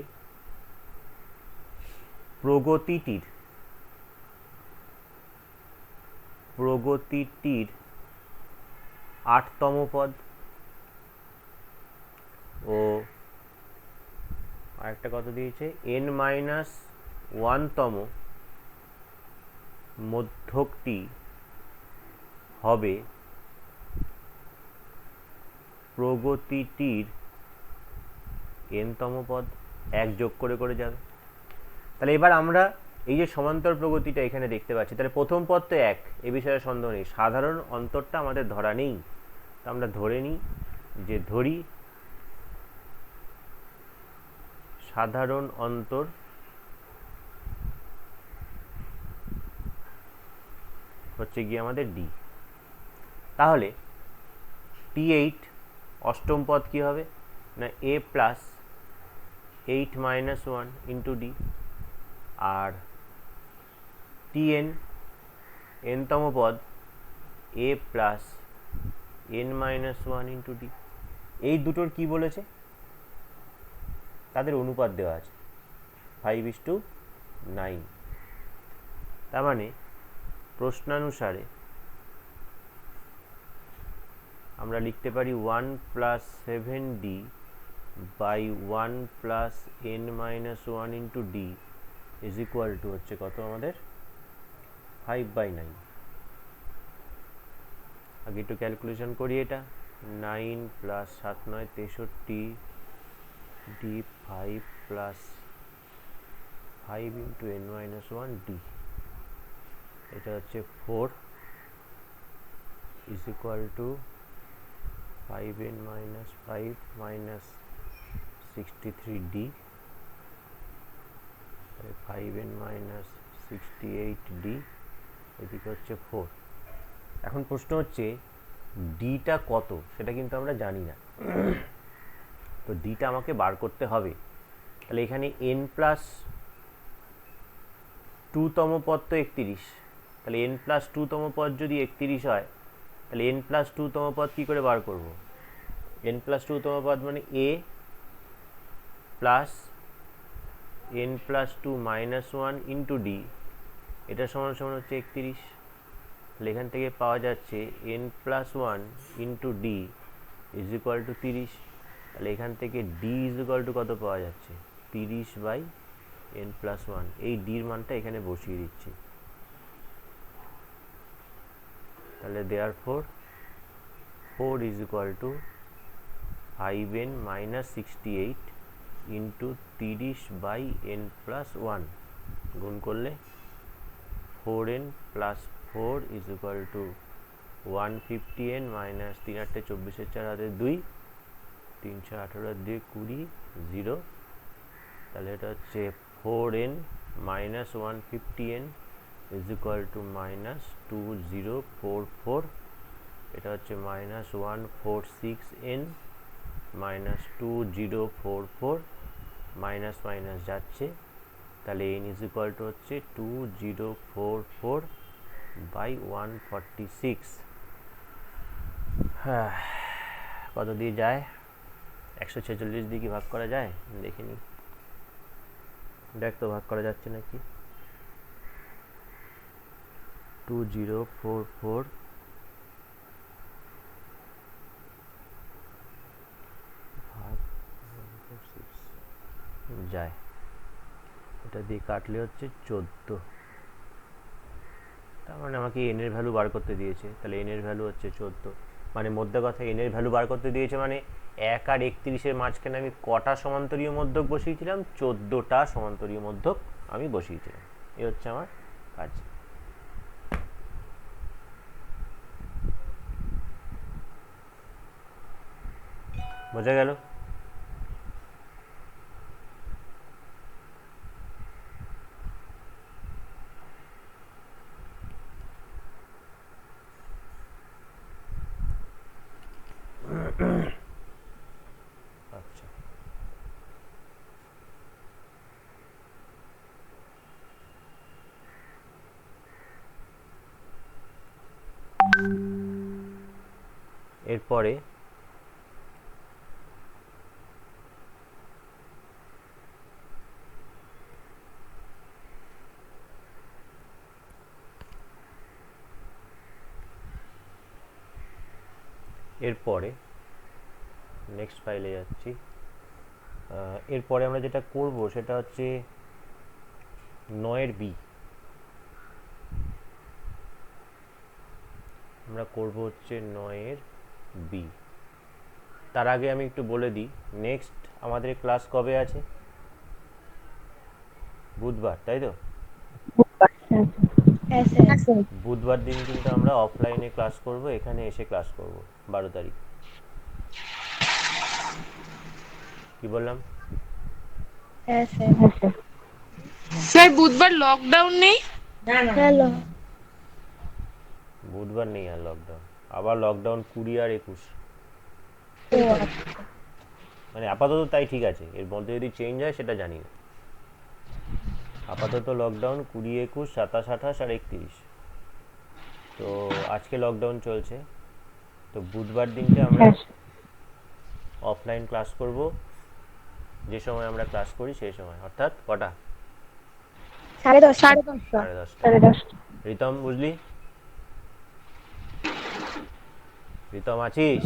প্রগতিটির 8তম পদ, ও আরেকটা কত দিয়েছে, n-1তম মধ্যকটি হবে প্রগতিটির nতম পদ। এক যোগ করে করে যাবে। তাহলে এবার আমরা এই যে সমান্তর প্রগতিটা এখানে দেখতে পাচ্ছি, তাহলে প্রথম পদ তো এক, এ বিষয়ে সন্দেহ নেই। সাধারণ অন্তরটা আমাদের ধরা নেই, তো আমরা ধরে নিই যে সাধারণ অন্তর হচ্ছে গিয়ে আমাদের ডি। তাহলে T8 অষ্টম পদ কি হবে না a প্লাস 8-1 ইন্টু ডি, আর Tn nতম পদ a plus n-1 into d. এই দুটোর কি বলেছে? তাদের অনুপাত দেওয়া আছে 5:9। তার মানে প্রশ্নানুসারে আমরা লিখতে পারি 1 + 7d by 1 + n-1 into D is equal to হচ্ছে কত আমাদের 5/9। আগে একটু ক্যালকুলেশন করি, এটা 9 + 7 × 9 = 63 d 5 + 5 × n-1 d, এটা হচ্ছে 4 is equal two 5n-5 - 63d, 5n - 68d, এদিকে হচ্ছে 4। এখন প্রশ্ন হচ্ছে ডিটা কত, সেটা কিন্তু আমরা জানি না, তো ডিটা আমাকে বার করতে হবে। তাহলে এখানে n+2তম পদ তো 31, তাহলে n+2তম পদ যদি 31 হয়, তাহলে n+2তম পদ কী করে বার করব? n+2তম পদ মানে a plus n+2 - 1 into d, এটা সমান সমান হচ্ছে 31। তাহলে এখান থেকে পাওয়া যাচ্ছে n+1 into D is equal two 30। তাহলে এখান থেকে ডি ইজ ইকুয়াল টু কত পাওয়া যাচ্ছে? 30/n+1। এই ডির মানটা এখানে বসিয়ে দিচ্ছি। তাহলে therefore 4 is equal two 5n - 68 into 30/n+1 গুণ করলে 4n + 4 is equal two 150n - 3 × 8 = 24, 4 হাতে 2, 318 আর 2 20, 0। তাহলে এটা হচ্ছে 4n - 150n is equal two -2044, এটা হচ্ছে -146n - 2044, মাইনাস মাইনাস যাচ্ছে, তাহলে n ইজ ইকুয়াল টু হচ্ছে 2044/146। হ্যাঁ, কত দিয়ে যায়? 146 দিয়ে কি ভাগ করা যায়? দেখে নিই, দেখ তো ভাগ করা যাচ্ছে নাকি। 2044 যায়, এটা দিয়ে কাটলে হচ্ছে 14। তার মানে আমাকে এন এর ভ্যালু বার করতে দিয়েছে, তাহলে এন এর ভ্যালু হচ্ছে 14। মানে মধ্যে কথা এন এর ভ্যালু বার করতে দিয়েছে, মানে 1 আর 31-এর মাঝখানে আমি কটা সমান্তরীয় মধ্যক বসিয়েছিলাম? 14টা সমান্তরীয় মধ্যক আমি বসিয়েছিলাম। এই হচ্ছে আমার কাজ। বোঝা গেল? আচ্ছা, এরপরে নেক্সট ফাইলে যাচ্ছি। এরপরে আমরা যেটা করব সেটা হচ্ছে 9-এর বি। আমরা করব হচ্ছে 9-এর বি। তার আগে আমি একটু বলে দিই, নেক্সট আমাদের ক্লাস কবে আছে? বুধবার, তাই তো? Yes, sir. বুধবার দিন কিন্তু আমরা অফলাইনে ক্লাস করব, এখানে এসে ক্লাস করব 12 তারিখ। কি বললাম? Yes, sir. স্যার বুধবার লকডাউন নেই? Hello. বুধবার নেই আর লকডাউন, আবার লকডাউন 20 আর 21। মানে আপাতত তাই ঠিক আছে, এর মধ্যে যদি চেঞ্জ হয় সেটা জানি না। আপাতত লকডাউন 20, 21, 27, 28 আর 31। তো আজকে লকডাউন চলছে, তো বুধবার দিনকে আমরা অফলাইন ক্লাস করব। যে সময় আমরা ক্লাস করি সেই সময়, অর্থাৎ কটা? 10:30. 10:30। রিতম, বুঝলি? রিতম আছিস?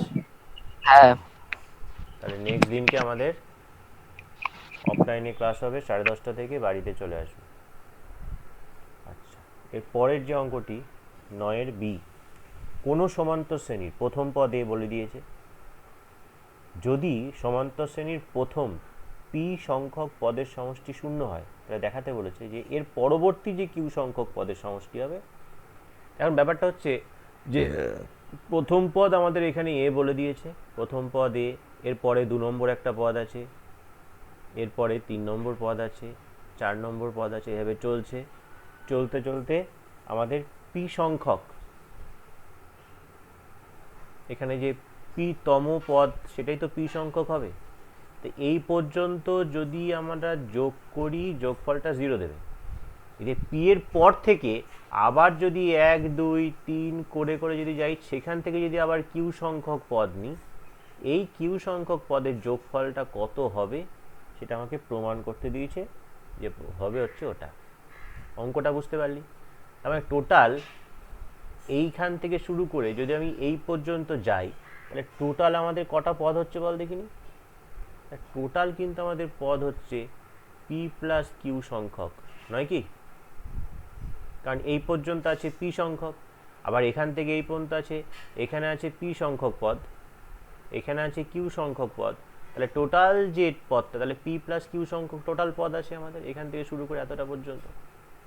হ্যাঁ। তাহলে নেক্সট দিনকে আমাদের অফলাইনে ক্লাস হবে, 10:30 থেকে বাড়িতে চলে আসবে। আচ্ছা, এর পরের যে অঙ্কটি 9-এর বি, কোনো সমান্তর শ্রেণীর প্রথম পদ এ বলে দিয়েছে, যদি সমান্তর শ্রেণীর প্রথম পি সংখ্যক পদের সমষ্টি শূন্য হয়, তাহলে দেখাতে বলেছে যে এর পরবর্তী যে কিউ সংখ্যক পদের সমষ্টি হবে। এখন ব্যাপারটা হচ্ছে যে প্রথম পদ আমাদের এখানে এ বলে দিয়েছে, প্রথম পদ এ, এরপরে 2 নম্বর একটা পদ আছে, এরপরে 3 নম্বর পদ আছে, 4 নম্বর পদ আছে, এভাবে চলছে। চলতে চলতে আমাদের পি সংখ্যক, এখানে যে পি তম পদ সেটাই তো পি সংখ্যক হবে। তো এই পর্যন্ত যদি আমরা যোগ করি, যোগফলটা 0 দেবে। এই পি এর পর থেকে আবার যদি 1, 2, 3 করে করে যদি যাই, সেখান থেকে যদি আবার কিউ সংখ্যক পদ নিই, এই কিউ সংখ্যক পদের যোগফলটা কত হবে সেটা আমাকে প্রমাণ করতে দিয়েছে, যে হবে হচ্ছে ওটা। অঙ্কটা বুঝতে পারলি? আমার টোটাল এইখান থেকে শুরু করে যদি আমি এই পর্যন্ত যাই, তাহলে টোটাল আমাদের কটা পদ হচ্ছে বল দেখিনি? টোটাল কিন্তু আমাদের পদ হচ্ছে পি প্লাস কিউ সংখ্যক, নয় কি? কারণ এই পর্যন্ত আছে পি সংখ্যক, আবার এখান থেকে এই পর্যন্ত আছে, এখানে আছে পি সংখ্যক পদ, এখানে আছে কিউ সংখ্যক পদ। তাহলে টোটাল যে পদটা, তাহলে পি প্লাস কিউ সংখ্যক টোটাল পদ আছে আমাদের এখান থেকে শুরু করে এতটা পর্যন্ত,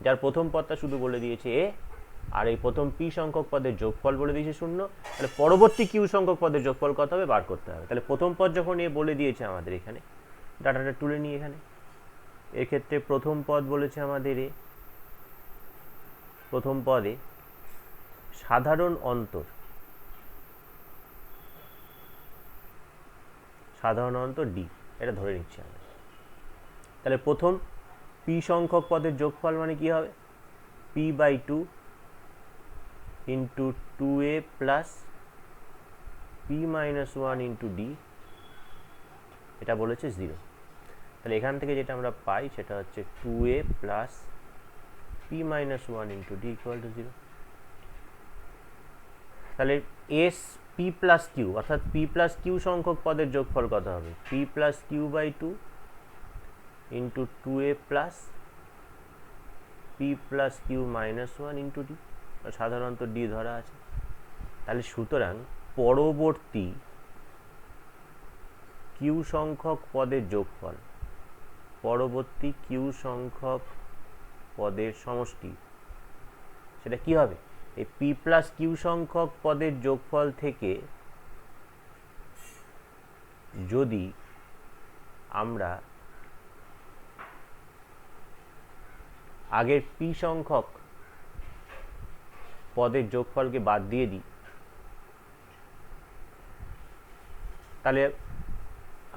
যার প্রথম পদটা শুধু বলে দিয়েছে এ, আর এই প্রথম পি সংখ্যক পদের যোগফল বলে দিয়েছে 0। তাহলে পরবর্তী কিউ সংখ্যক পদের যোগফল কত হবে বার করতে হবে। তাহলে প্রথম পদ যখন এ বলে দিয়েছে আমাদের, এখানে ডাটাটা তুলে নিই। এখানে এক্ষেত্রে প্রথম পদ বলেছে আমাদের এ, প্রথম পদে সাধারণ অন্তর, সাধারণ অন্তর ডি, এটা ধরে নিচ্ছি আমরা। তাহলে প্রথম পি সংখ্যক পদের যোগফল মানে কি হবে? p/2 into 2a plus p-1 into d, এটা বলেছে 0। তাহলে এখান থেকে যেটা আমরা পাই সেটা হচ্ছে 2a plus p-1 into D equal to 0। তাহলে এস পি প্লাস কিউ, অর্থাৎ পি প্লাস কিউ সংখ্যক পদের যোগফল কত হবে? P plus Q by 2 into 2a plus P plus Q minus 1 into D, সাধারণত ডি ধরা আছে। তাহলে সুতরাং পরবর্তী কিউ সংখ্যক পদের যোগফল, পরবর্তী কিউ সংখ্যক পদের সমষ্টি, সেটা কি হবে? এই পি প্লাস কিউ সংখ্যক পদের যোগফল থেকে যদি আমরা আগের পি সংখ্যক পদের যোগফলকে বাদ দিয়ে দিই, তাহলে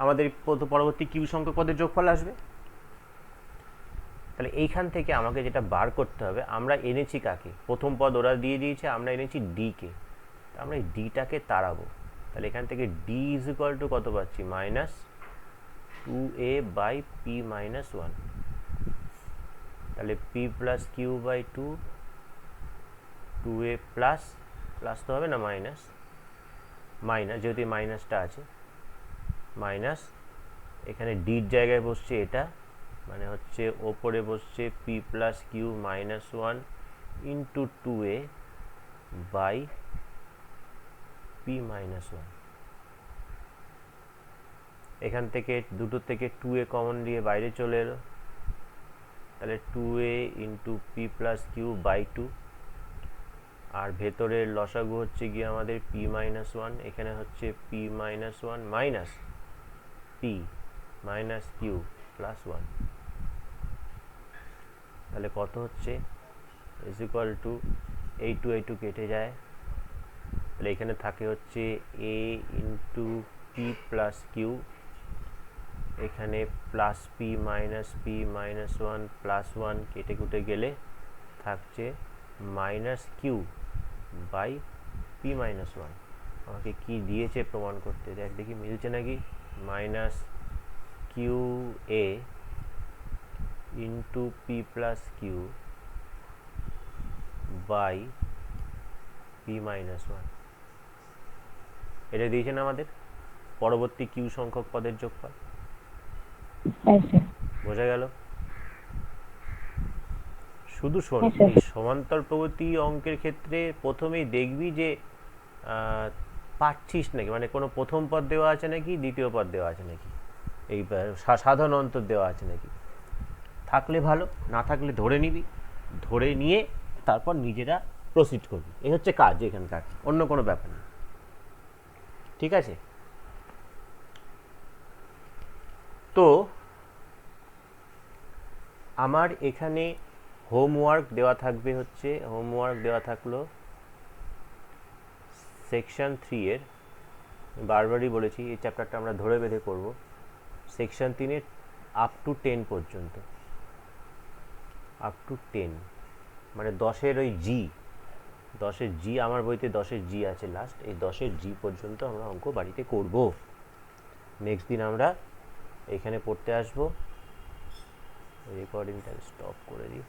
আমাদের পরবর্তী কিউ সংখ্যক পদের যোগফল আসবে। তাহলে এইখান থেকে আমাকে যেটা বার করতে হবে, আমরা এনেছি কাকে? প্রথম পদ ওরা দিয়ে দিয়েছে, আমরা এনেছি ডি কে। আমরা এই ডিটাকে তাড়াবো। তাহলে এখান থেকে ডি ইজ ইকুয়াল টু কত পাচ্ছি? Minus 2a by P minus 1। তাহলে P plus Q by 2, 2a plus, plus তো হবে না, মাইনাস, মাইনাস যেহেতু মাইনাসটা আছে, মাইনাস এখানে ডির জায়গায় বসছে এটা, মানে হচ্ছে ওপরে বসছে P plus Q minus 1 into 2a by P minus 1। এখান থেকে দুটো থেকে 2a কমন দিয়ে বাইরে চলে এলো, তাহলে 2a into P plus Q by 2, আর ভেতরের লসাগু হচ্ছে গিয়ে আমাদের পি মাইনাস 1, এখানে হচ্ছে P minus 1 minus P minus Q plus 1। তাহলে কত হচ্ছে? ইজ ইকুয়াল টু এই টু কেটে যায়, তাহলে এখানে থাকে হচ্ছে a into P plus Q, এখানে প্লাস পি মাইনাস 1 প্লাস 1 কেটে কুটে গেলে থাকছে minus Q by P minus 1। আমাকে কি দিয়েছে প্রমাণ করতে, দেখ দেখি মিলছে নাকি। Minus Q A into P plus Q by P minus 1, এটা দিয়েছে না আমাদের পরবর্তী কিউ সংখ্যক পদের যোগফল। বোঝা গেল? শুধু শোন, এই সমান্তর প্রগতি অঙ্কের ক্ষেত্রে প্রথমেই দেখবি যে পাচ্ছিস নাকি, মানে কোনো প্রথম পদ দেওয়া আছে নাকি, দ্বিতীয় পদ দেওয়া আছে নাকি, এই সাধারণ অন্তর দেওয়া আছে নাকি। থাকলে ভালো, না থাকলে ধরে নিবি, ধরে নিয়ে তারপর নিজেরা প্রসিড করবি। এই হচ্ছে কাজ এখানকার, অন্য কোনো ব্যাপার নেই। ঠিক আছে? তো আমার এখানে হোমওয়ার্ক দেওয়া থাকবে, হচ্ছে হোমওয়ার্ক দেওয়া থাকলো সেকশন 3 এর, বারবারই বলেছি এই চ্যাপ্টারটা আমরা ধরে বেঁধে করব। সেকশন 3 এর আপ টু 10 পর্যন্ত, আপ টু 10 মানে 10-এর ওই জি, 10-এর জি, আমার বইতে 10-এর জি আছে লাস্ট, এই 10-এর জি পর্যন্ত আমরা অঙ্ক বাড়িতে করব। নেক্সট দিন আমরা এখানে পড়তে আসবো। রেকর্ডিংটা স্টপ করে দিই।